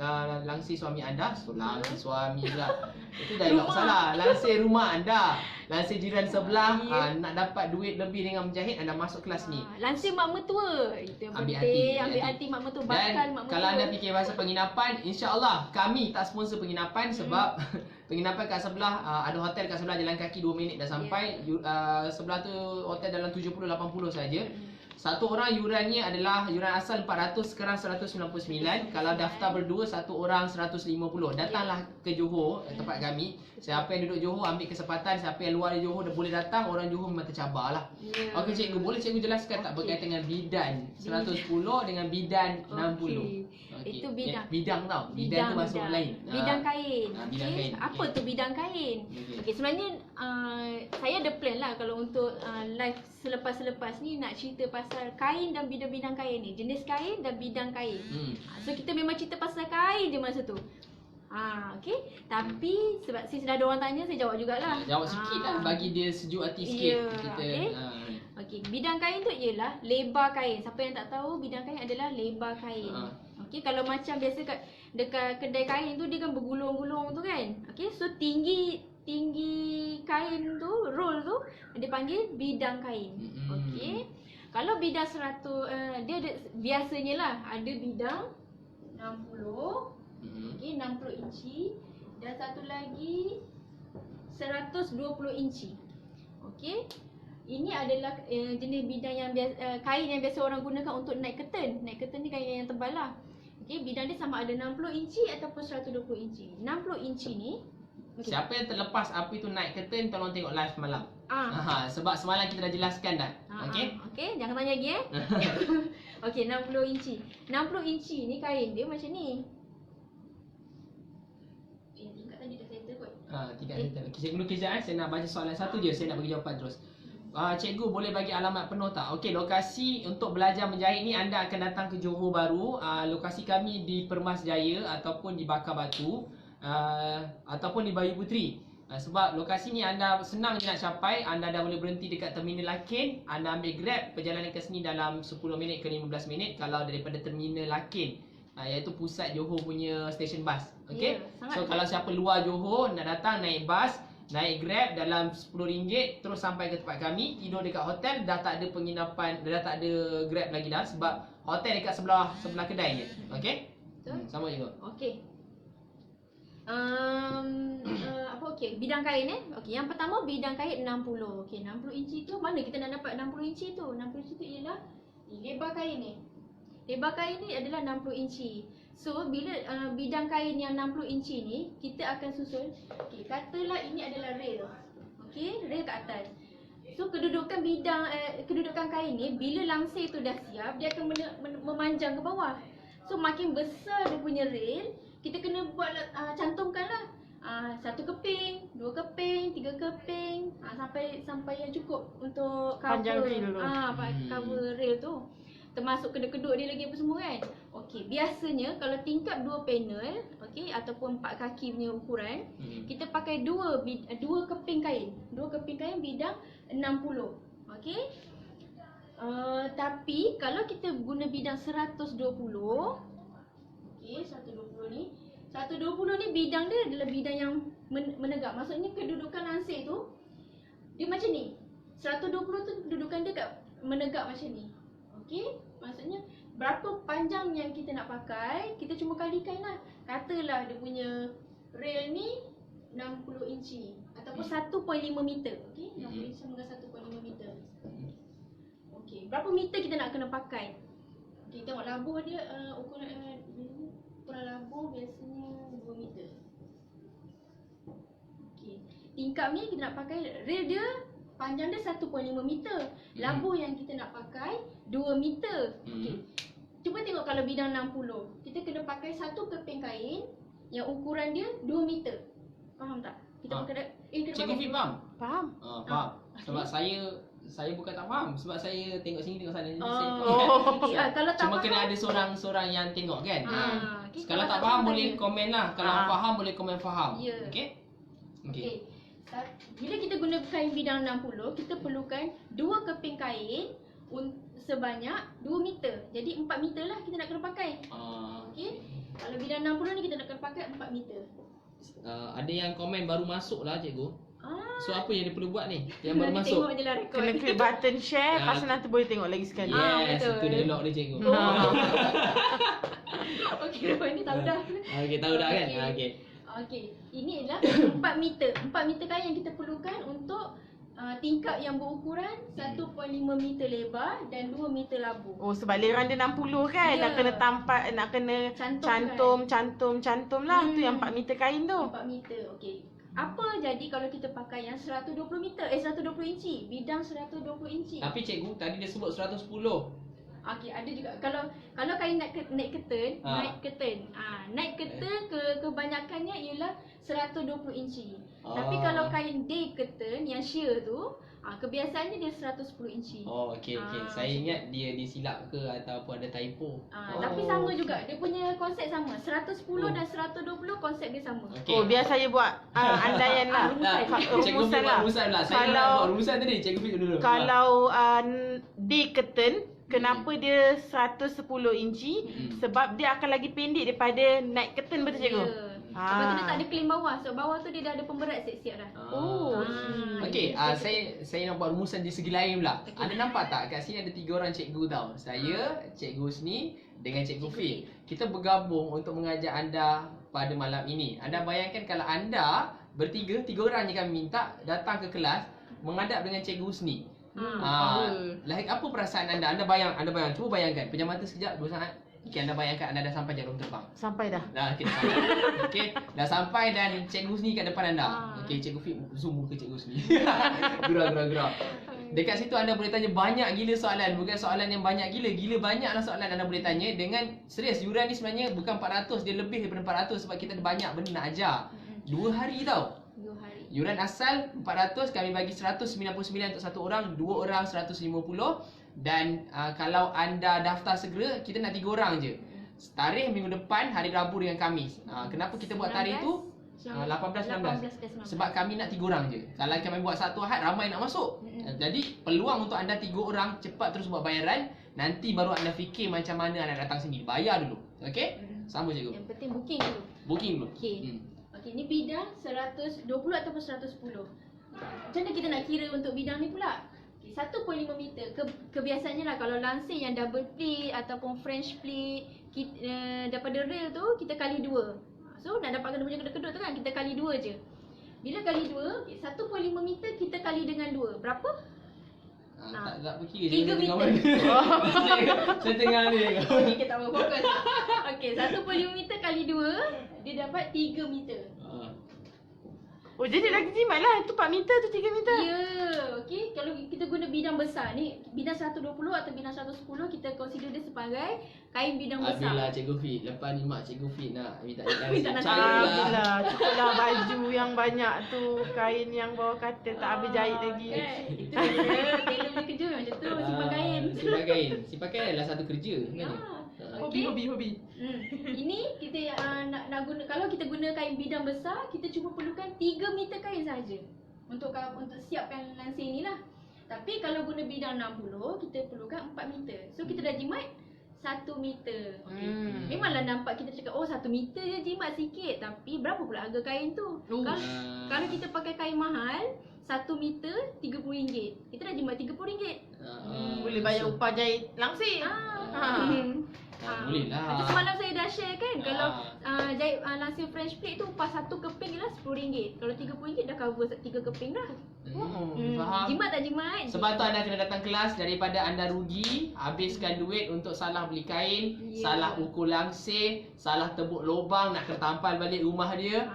langsir suami anda, langsir suami pula. Itu dialog salah. Langsir rumah anda, langsir jiran sebelah, nak dapat duit lebih dengan menjahit, anda masuk kelas ni. Langsir mak mertua. Itu yang Ambil penting. hati, Ambil hati mak mertua. Dan Bakal mak mertua. kalau anda fikir pasal penginapan, insya-Allah kami tak sponsor penginapan sebab penginapan kat sebelah ada hotel kat sebelah jalan kaki 2 minit dah sampai. Sebelah tu hotel dalam 70-80 saja. Satu orang yurannya adalah yuran asal 400, sekarang 199. Kalau daftar berdua, satu orang 150. Datanglah ke Johor, tempat kami. Siapa yang duduk Johor ambil kesempatan, siapa yang luar Johor dah boleh datang. Orang Johor memang tercabar lah. Okey cikgu, boleh cikgu jelaskan tak berkaitan dengan bidan 110 dengan bidan 60? Okey. Itu bidang. Bidang tau. Bidan tu bahasa orang lain. Bidang kain. Bidang kain. Apa tu bidang kain? Okey, sebenarnya saya ada plan lah kalau untuk live selepas-selepas ni nak cerita pasal kain dan bidang-bidang kain ni. Jenis kain dan bidang kain. So kita memang cerita pasal kain je masa tu. Okey. Tapi sebab since dah ada orang tanya, saya jawab jugalah. Jawab sikit lah, bagi dia sejuk hati sikit. Kita Okey, bidang kain tu ialah lebar kain. Siapa yang tak tahu, bidang kain adalah lebar kain. Okey, kalau macam biasa dekat kedai kain tu dia kan bergulung-gulung tu kan. Okey, so tinggi kain tu, roll tu dipanggil bidang kain. Okey. Kalau bidang 100 dia ada biasanya lah ada bidang 60. Okey, 60 inci dan satu lagi 120 inci. Okey. Ini adalah jenis bidang yang kain yang biasa orang gunakan untuk naik curtain. Naik curtain ni kain yang tebal lah. Okey, bidang dia sama ada 60 inci ataupun 120 inci. 60 inci ni Siapa yang terlepas api tu naik curtain, tolong tengok live malam. Sebab semalam kita dah jelaskan dah. Okey? Okey, jangan tanya lagi Okey, 60 inci. 60 inci ni kain dia macam ni. Tingkat tadi dah settle kot. Tidak ada. Cikgu lukis sekejap saya nak baca soalan satu je, saya nak bagi jawapan terus. Cikgu boleh bagi alamat penuh tak? Okey, lokasi untuk belajar menjahit ni anda akan datang ke Johor Bahru. Lokasi kami di Permas Jaya ataupun di Bakar Batu ataupun di Bayu Puteri. Sebab lokasi ni anda senang je nak capai. Anda dah boleh berhenti dekat terminal Lakin. Anda ambil Grab, perjalanan ke sini dalam 10 minit ke 15 minit kalau daripada terminal Lakin, iaitu pusat Johor punya stesen bas. Okay? Ya, So sangat kalau siapa luar Johor nak datang naik bas, naik Grab dalam RM10 terus sampai ke tempat kami, tidur dekat hotel, dah tak ada penginapan, dah tak ada Grab lagi dah sebab hotel dekat sebelah kedai je. Okay? Betul. Sama juga. Okey. Bidang kain Okey, yang pertama bidang kain 60. Okey, 60 inci tu mana kita nak dapat 60 inci tu? 60 inci tu ialah lebar kain ni. Lebar kain ni adalah 60 inci. So bila bidang kain yang 60 inci ni kita akan susun. Okey, katalah ini adalah rail. Okey, rail kat atas. So kedudukan kedudukan kain ni bila langsir tu dah siap, dia akan memanjang ke bawah. So makin besar dia punya rail, kita kena buat cantumkanlah satu keping, dua keping, tiga keping, sampai yang cukup untuk Panjang cover rail tu. cover rail tu. Termasuk keduk-keduk dia lagi apa semua kan. Okey, biasanya kalau tingkap 2 panel, okey, ataupun 4 kaki punya ukuran, kita pakai dua keping kain. 2 keping kain bidang 60. Okey. Tapi kalau kita guna bidang 120, okey, 120 ni 120 ni bidang dia adalah bidang yang menegak. Maksudnya kedudukan langsir tu dia macam ni. 120 tu kedudukan dia kat menegak macam ni. Okey? Maksudnya berapa panjang yang kita nak pakai, kita cuma kalikan lah. Katalah dia punya rail ni 60 inci ataupun 1.5 meter. Okey? 60 inci sama dengan 1.5 meter. Okey, berapa meter kita nak kena pakai? Okey, tengok labuh dia ukuran labuh biasanya 2 meter. Okey, tingkap ni kita nak pakai rail dia panjang dia 1.5 meter. Labuh yang kita nak pakai 2 meter. Okey. Cuba tengok kalau bidang 60, kita kena pakai satu keping kain yang ukuran dia 2 meter. Faham tak? Kita kena Cikgu Fit faham? Faham? Faham. Sebab saya bukan tak faham sebab saya tengok sini tengok sana. Saya Okey. Kalau tak cuma faham, kena ada seorang yang tengok kan. okey, Kalau tak faham boleh komen lah. Kalau faham boleh komen faham. Ya. Okey? Okey. Bila kita guna kain bidang 60, kita perlukan 2 keping kain sebanyak 2 meter. Jadi 4 meter lah kita nak kena pakai. Okey. Kalau bidang 60 ni kita nak kena pakai 4 meter. Ada yang komen baru masuk lah cikgu. So apa yang dia perlu buat ni? Yang baru Nanti masuk. tengok je lah rekod. Kena klik button share, lepas tu nanti boleh tengok lagi sekali. Yes, betul. itu dialog dia cikgu. Okey, lepas ni tahu dah. Okey, tahu dah kan? Okey. Okey. Okey, ini adalah 4 meter. 4 meter kain yang kita perlukan untuk tingkap yang berukuran 1.5 meter lebar dan 2 meter labuh. Oh, sebab lerang dia 60 kan? Ya. Nak kena nak kena cantum lah. Tu yang 4 meter kain tu. 4 meter, okey. Apa jadi kalau kita pakai yang 120 meter, 120 inci, bidang 120 inci. Tapi cikgu tadi dia sebut 110. Okey, ada juga kalau kain naik curtain, naik curtain kebanyakannya ialah 120 inci. Tapi kalau kain day curtain yang sheer tu, kebiasaannya dia 110 inci. Oh, okey. Saya ingat dia disilap ke ataupun ada typo. Tapi sama juga. Dia punya konsep sama. 110 dan 120 konsep dia sama. Okey. Oh, biar saya buat andaian lah. Cikgu Fit buat rumusan lah. Saya nak buat rumusan tadi. Cikgu Fit dulu. Kalau day curtain, kenapa dia 110 inci? Sebab dia akan lagi pendek daripada night curtain, betul cikgu? Ya. Lepas tu dia tak ada claim bawah. So bawah tu dia dah ada pemberat siap-siap dah. Oh. Okey, saya nak buat rumusan di segi lain pula. Anda nampak tak kat sini ada 3 orang cikgu tau. Saya, Cikgu Husni dengan Cikgu Fit. Kita bergabung untuk mengajar anda pada malam ini. Anda bayangkan kalau anda bertiga, 3 orang je kami minta datang ke kelas menghadap dengan Cikgu Husni. Apa perasaan anda? Anda bayang, cuba bayangkan. Pejam mata sekejap, 2 saat. Okey, anda bayangkan anda dah sampai jarum terbang. Sampai dah. Dah, okey, dah sampai. Okey, dah sampai dan Cikgu Husni kat depan anda. Okey, Cikgu Fit zoom muka Cikgu Husni. Gerak. Dekat situ anda boleh tanya banyak gila soalan. Bukan soalan yang banyak gila banyaklah soalan anda boleh tanya. Dengan serius, yuran ni sebenarnya bukan 400, dia lebih daripada 400 sebab kita ada banyak benda nak ajar. 2 hari tau. 2 hari. Yuran asal 400, kami bagi 199 untuk satu orang, 2 orang 150. Dan kalau anda daftar segera, kita nak 3 orang je. Tarikh minggu depan, hari Rabu dengan Khamis. Kenapa kita buat tarikh tu? 18, 19. 18 dan 19. Sebab kami nak 3 orang je. Kalau kami buat satu Ahad, ramai nak masuk. Jadi peluang untuk anda 3 orang cepat terus buat bayaran. Nanti baru anda fikir macam mana anda datang sini. Bayar dulu. Okey? Sama cikgu. Yang penting booking dulu. Booking dulu. Okey. Okey, ni bidang 120 ataupun 110. Macam mana kita nak kira untuk bidang ni pula? Okay, 1.5 meter. Kebiasaannya lah kalau langsir yang double pleat ataupun French pleat, daripada rail tu kita kali 2. So nak dapatkan dia punya kedut-kedut tu kan, kita kali 2 je. Bila kali 2, 1.5 meter kita kali dengan 2. Berapa? Tak berkira 3 je. meter. Saya tengah ni. Okey, kita tak fokus. Okey, 1.5 meter kali 2, dia dapat 3 meter. Oh, jadi lagi jimat lah. Itu 4 meter, tu 3 meter. Ya, okey. Kalau kita guna bidang besar ni, bidang 120 atau bidang 110, kita consider dia sebagai kain bidang besar. Habislah Cikgu Fit. Lepas ni mak Cikgu Fit nak minta Minta nak Alhamdulillah. Cukuplah baju yang banyak tu. Kain yang bawah kata tak habis jahit lagi. Itu dia. Tailor punya kerja macam tu, simpan kain. Simpan kain. Simpan kain adalah satu kerja. Ya. Hobi, hobi, hobi. Ini kita nak guna, kalau kita guna kain bidang besar, kita cuma perlukan 3 meter kain saja untuk siapkan lansir ni lah. Tapi kalau guna bidang 60, kita perlukan 4 meter. So kita dah jimat 1 meter. Okay. Memanglah nampak kita cakap, oh 1 meter je jimat sikit. Tapi berapa pula harga kain tu? Kalau kita pakai kain mahal, 1 meter RM30. Kita dah jimat RM30. Boleh bayar upah jahit langsir. Boleh lah. Macam semalam saya dah share kan, kalau jahit langsir French plate tu upah 1 keping ialah RM10. Kalau RM30 dah cover 3 keping dah. Faham? Jimat tak jimat? Sebab tu anda kena datang kelas daripada anda rugi, habiskan duit untuk salah beli kain, salah ukur langsir, salah tebuk lubang nak kena tampal balik rumah dia.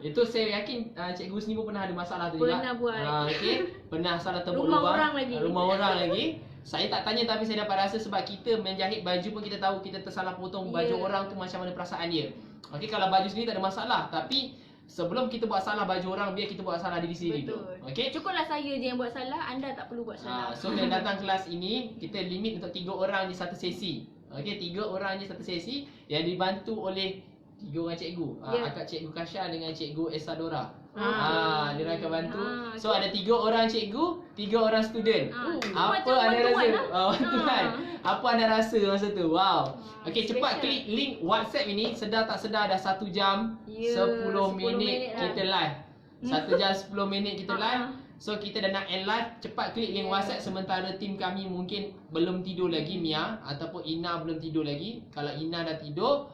Itu saya yakin Cikgu Husni pun pernah ada masalah tu juga. Pernah buat. Okey, pernah salah tebuk Rumah lubang. orang lagi. Rumah orang lagi. Saya tak tanya tapi saya dapat rasa sebab kita menjahit baju pun kita tahu kita tersalah potong baju orang tu macam mana perasaan dia. Okey, kalau baju sendiri tak ada masalah, tapi sebelum kita buat salah baju orang, biar kita buat salah diri sendiri dulu. Okey. Cukuplah saya je yang buat salah, anda tak perlu buat salah. So bila datang kelas ini, kita limit untuk 3 orang je satu sesi. Okey, 3 orang je satu sesi yang dibantu oleh 3 orang cikgu. Akak Cikgu Kasha dengan Cikgu Esadora. Dia akan bantu. So ada 3 orang cikgu, 3 orang student. Apa anda rasa? Tuan. Apa anda rasa masa tu? Wow. Okey, cepat klik link WhatsApp ini. Sedar tak sedar dah 1 jam 10 minit kita live. 1 jam 10 minit kita live. So kita dah nak end live. Cepat klik link WhatsApp sementara tim kami mungkin belum tidur lagi. Mia ataupun Ina belum tidur lagi. Kalau Ina dah tidur,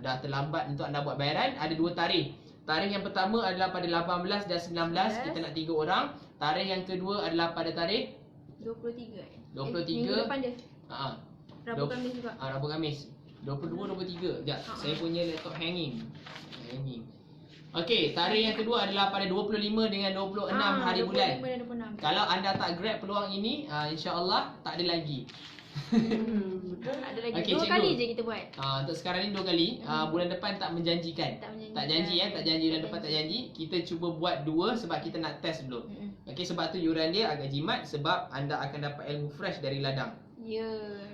dah terlambat untuk anda buat bayaran. Ada 2 tarikh. Tarikh yang pertama adalah pada 18 dan 19, kita nak 3 orang. Tarikh yang kedua adalah pada tarikh 23. 23. Minggu depan je. Rabu Khamis juga. Rabu Khamis. 22, 23. Sekejap, saya punya laptop hanging. Okey, tarikh yang kedua adalah pada 25 dengan 26 hari bulan. 25 dan 26. Kalau anda tak grab peluang ini, insya-Allah tak ada lagi. Ada lagi Okey, 2 cikgu. kali je kita buat. Untuk sekarang ni 2 kali. Bulan depan tak menjanjikan. Tak janji tak janji bulan depan tak janji. Kita cuba buat 2 sebab kita nak test dulu. Okey, sebab tu yuran dia agak jimat sebab anda akan dapat ilmu fresh dari ladang. Ya,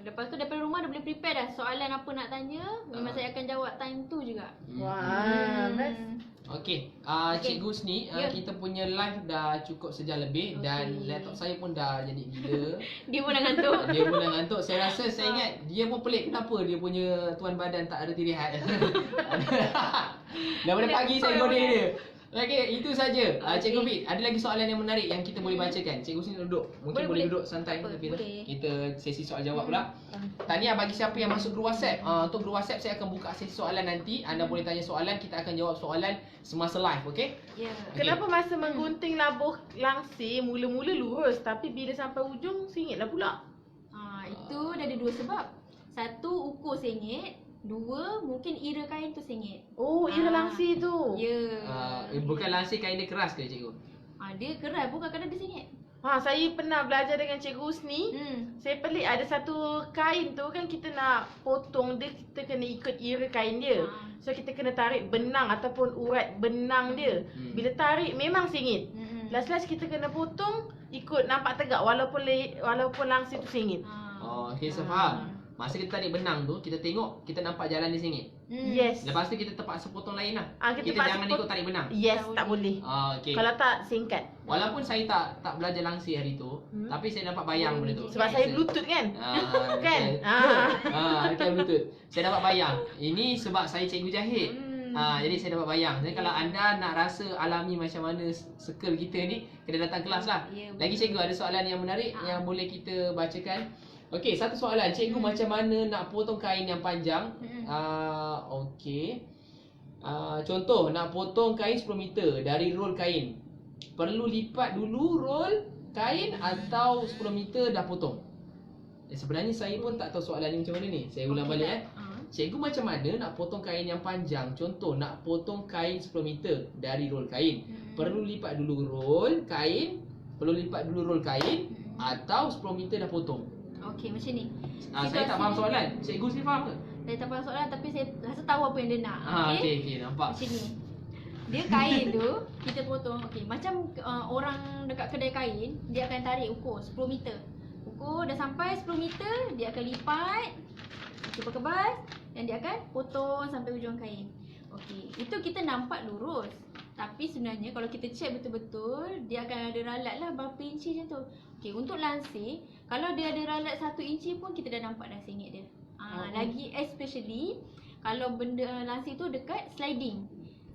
lepas tu daripada rumah dah boleh prepare dah soalan apa nak tanya. Memang saya akan jawab time tu juga. Wah, best. Okey, Cikgu Husni, kita punya live dah cukup sejam lebih dan laptop saya pun dah jadi gila. Dia pun dah ngantuk. Dia pun dah ngantuk. Saya rasa saya ingat dia pun pelik kenapa dia punya tuan badan tak ada rehat. Daripada pagi saya godeh dia. Okey, itu saja. Cikgu Fit, ada lagi soalan yang menarik yang kita boleh bacakan. Cikgu Husni duduk. Mungkin boleh duduk santai boleh. Kita sesi soal jawab pula. Tahniah bagi siapa yang masuk grup WhatsApp. Untuk grup WhatsApp saya akan buka sesi soalan nanti. Anda boleh tanya soalan, kita akan jawab soalan semasa live, okey? Ya. Kenapa masa menggunting labuh langsir mula-mula lurus tapi bila sampai ujung singitlah pula? Itu dah ada 2 sebab. 1, ukur sengit. 2, mungkin ira kain tu sengit. Oh, ira langsir tu. Ya. Bukan langsir kain dia keras ke cikgu? Dia keras pun kadang-kadang dia sengit. Saya pernah belajar dengan Cikgu Husni. Saya pelik ada satu kain tu kan kita nak potong dia, kita kena ikut ira kain dia. So kita kena tarik benang ataupun urat benang dia. Bila tarik memang singit. Last-last kita kena potong ikut nampak tegak walaupun langsir tu singit. Okey, saya faham. Masa kita tarik benang tu, kita tengok, kita nampak jalan dia sengit. Yes. Lepas tu kita terpaksa potong lain lah. Kita Kita terpaksa jangan ikut tarik benang. Yes, tak boleh. Okay. Kalau tak singkat. Walaupun saya tak belajar langsir hari tu, tapi saya dapat bayang benda tu. Sebab saya bluetooth kan? Kan? Dekat bluetooth. Saya dapat bayang. Ini sebab saya cikgu jahit. Jadi saya dapat bayang. Jadi kalau anda nak rasa alami macam mana circle kita ni, kena datang kelas lah. Lagi cikgu ada soalan yang menarik yang boleh kita bacakan. Okey, satu soalan. Cikgu macam mana nak potong kain yang panjang? Okey. Contoh, nak potong kain 10 meter dari roll kain. Perlu lipat dulu roll kain atau 10 meter dah potong? Sebenarnya saya pun tak tahu soalan ni macam mana ni. Saya ulang balik Cikgu macam mana nak potong kain yang panjang? Contoh, nak potong kain 10 meter dari roll kain. Perlu lipat dulu roll kain, atau 10 meter dah potong? Okey, macam ni. Saya tak faham soalan. Cikgu sendiri faham ke? Saya tak faham soalan tapi saya rasa tahu apa yang dia nak. Okey, nampak. Macam ni. Dia kain tu kita potong. Okey, macam orang dekat kedai kain, dia akan tarik ukur 10 meter. Ukur dah sampai 10 meter, dia akan lipat, cuba kebas dan dia akan potong sampai ujung kain. Okey, itu kita nampak lurus. Tapi sebenarnya kalau kita check betul-betul, dia akan ada ralat lah berapa inci macam tu. Okey, untuk lansir, kalau dia ada ralat 1 inci pun kita dah nampak dah sengit dia. Lagi especially kalau benda lansir tu dekat sliding.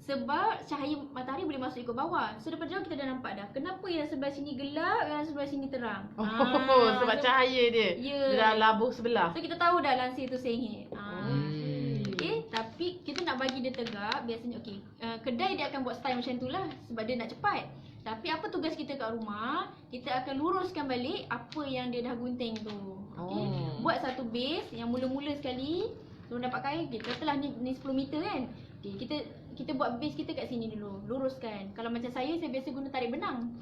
Sebab cahaya matahari boleh masuk ikut bawah. So daripada jauh kita dah nampak dah. Kenapa yang sebelah sini gelap, yang sebelah sini terang? Sebab cahaya dia. Dia dah labuh sebelah. So kita tahu dah lansir tu sengit. Okay, tapi kita nak bagi dia tegak. Biasanya kedai dia akan buat style macam tu lah. Sebab dia nak cepat. Tapi apa tugas kita kat rumah, kita akan luruskan balik apa yang dia dah gunting tu. Okay? Buat satu base yang mula-mula sekali. Sebelum dapat kain, katalah ni 10 meter kan. Okay, kita buat base kita kat sini dulu, luruskan. Kalau macam saya biasa guna tarik benang.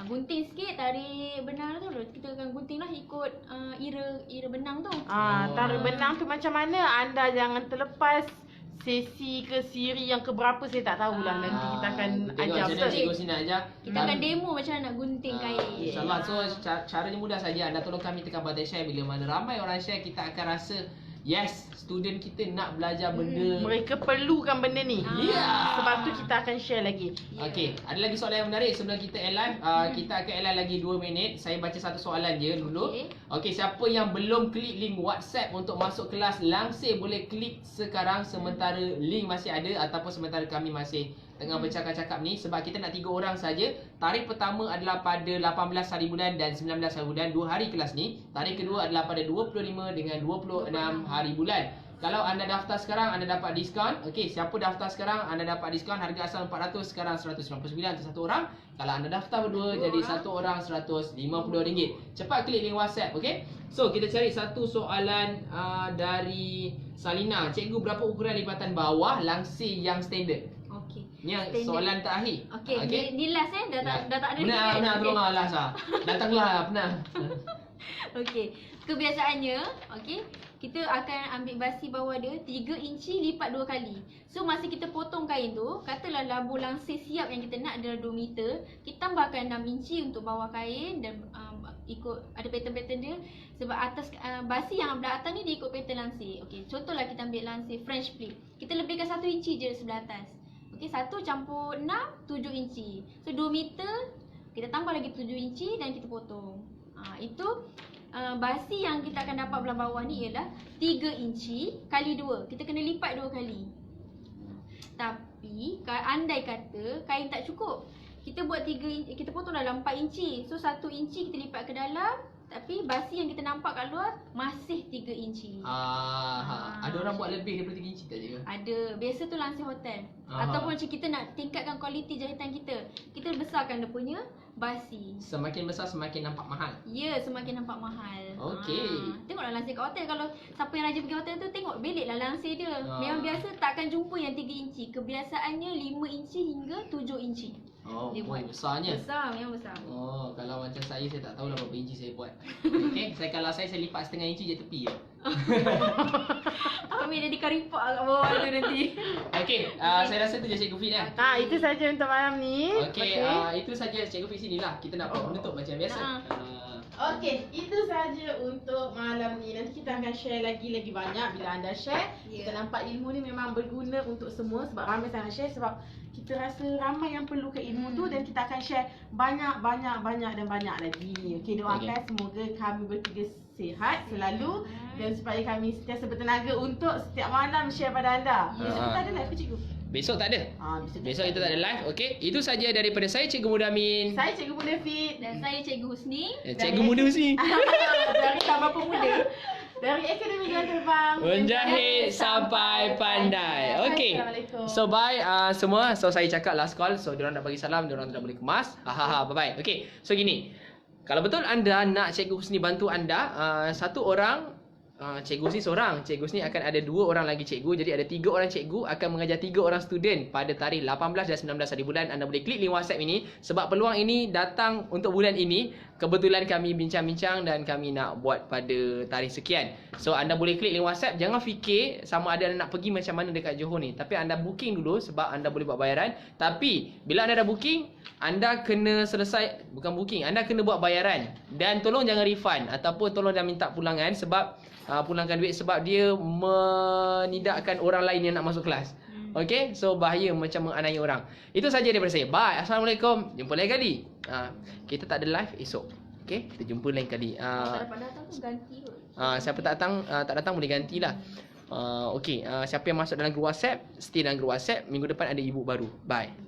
Gunting sikit, tarik benang tu. Kita akan gunting lah ikut ira benang tu. Tarik benang tu macam mana? Anda jangan terlepas sesi ke siri yang keberapa saya tak tahulah. Nanti kita akan ajar. Tengok cikgu sini nak ajar. Kita akan demo macam mana nak gunting kain. InsyaAllah. So caranya mudah saja. Anda tolong kami tekan button share. Bila mana ramai orang share, kita akan rasa yes, student kita nak belajar benda. Mereka perlukan benda ni. Sebab tu kita akan share lagi. Okey, ada lagi soalan yang menarik sebelum kita end live. Kita akan end live lagi 2 minit. Saya baca satu soalan je dulu. Okey, siapa yang belum klik link WhatsApp untuk masuk kelas langsir boleh klik sekarang sementara link masih ada ataupun sementara kami masih tengah bercakap-cakap ni, sebab kita nak 3 orang saja. Tarikh pertama adalah pada 18 hari bulan dan 19 hari bulan, 2 hari kelas ni. Tarikh kedua adalah pada 25 dengan 26 hari bulan. Kalau anda daftar sekarang, anda dapat diskaun. Okey, siapa daftar sekarang, anda dapat diskaun. Harga asal 400, sekarang 199 untuk satu orang. Kalau anda daftar berdua, jadi satu orang RM150. Cepat klik link WhatsApp, okey? So, kita cari satu soalan dari Salina. Cikgu, berapa ukuran lipatan bawah langsir yang standard? Okey. Ni yang soalan terakhir. Okey, ni last dah tak ada lagi. Benar, tolong last lah. Datanglah, pernah. Okey, kebiasaannya, kita akan ambil basi bawah dia 3 inci lipat 2 kali. So masa kita potong kain tu, katalah labuh langsir siap yang kita nak adalah 2 meter, kita tambahkan 6 inci untuk bawah kain dan ikut ada pattern-pattern dia. Sebab atas basi yang belah atas ni dia ikut pattern langsir. Okey, contohlah kita ambil langsir French pleat. Kita lebihkan 1 inci je sebelah atas. Okey, 1 campur 6, 7 inci. So 2 meter, kita tambah lagi 7 inci dan kita potong. Itu basi yang kita akan dapat belah bawah ni ialah 3 inci kali 2. Kita kena lipat 2 kali. Tapi andai kata kain tak cukup, kita buat 3 inci, kita potong dalam 4 inci. So 1 inci kita lipat ke dalam, tapi basi yang kita nampak kat luar masih 3 inci. Ada orang buat lebih daripada 3 inci tak je? Ada. Biasa tu langsir hotel. Ataupun macam kita nak tingkatkan kualiti jahitan kita besarkan dia punya basi. Semakin besar semakin nampak mahal. Ya, semakin nampak mahal. Okey. Tengoklah langsir kat hotel. Kalau siapa yang rajin pergi hotel tu, tengok beliklah langsir dia. Memang biasa takkan jumpa yang 3 inci. Kebiasaannya 5 inci hingga 7 inci. Dia buat besarnya. Besar, memang besar. Kalau macam saya tak tahulah berapa inci saya buat. Okey, kalau saya lipat setengah inci je tepi je. Ambil jadi karipok kat bawah tu nanti. Okey, saya rasa tu je Cikgu Fit kan. Itu saja untuk malam ni. Okey, itu saja Cikgu Fit sinilah. Kita nak menutup macam biasa. Okey, itu saja untuk malam ni. Nanti kita akan share lagi banyak bila anda share. Kita nampak ilmu ni memang berguna untuk semua sebab ramai sangat share sebab kita rasa ramai yang perlukan ilmu tu dan kita akan share banyak dan banyak lagi. Okey, doakan semoga kami bertiga sihat selalu dan supaya kami sentiasa bertenaga untuk setiap malam share pada anda. Besok kita ada live ke cikgu? Besok tak ada. Besok kita tak ada live. Okey, itu saja daripada saya Cikgu Mudamin. Saya Cikgu Muda Fit. Dan saya Cikgu Husni. Cikgu muda sini. Dari Sabah Pemuda. Dari Akademi Gelar Terbang. Menjahit sampai pandai. Okey. Assalamualaikum. So bye semua. So saya cakap last call. So diorang nak bagi salam, diorang tidak boleh kemas. Hahaha, bye bye. Okey. So gini. Kalau betul anda nak Cikgu Husni bantu anda, satu orang Cikgu Husni seorang. Cikgu Husni akan ada 2 orang lagi cikgu. Jadi ada 3 orang cikgu akan mengajar 3 orang student pada tarikh 18 dan 19 hari bulan. Anda boleh klik link WhatsApp ini sebab peluang ini datang untuk bulan ini. Kebetulan kami bincang-bincang dan kami nak buat pada tarikh sekian. So anda boleh klik link WhatsApp. Jangan fikir sama ada anda nak pergi macam mana dekat Johor ni. Tapi anda booking dulu sebab anda boleh buat bayaran. Tapi bila anda dah booking, anda kena selesai, bukan booking, anda kena buat bayaran. Dan tolong jangan refund ataupun tolong jangan minta pulangan sebab pulangkan duit sebab dia menidakkan orang lain yang nak masuk kelas. Okay, so bahaya macam menganiaya orang. Itu saja daripada saya. Bye. Assalamualaikum. Jumpa lain kali. Kita tak ada live esok. Okay, kita jumpa lain kali. Tak dapat datang tu ganti kot. Siapa tak datang boleh gantilah. Okay, siapa yang masuk dalam grup WhatsApp, stay dalam grup WhatsApp. Minggu depan ada ibu baru. Bye.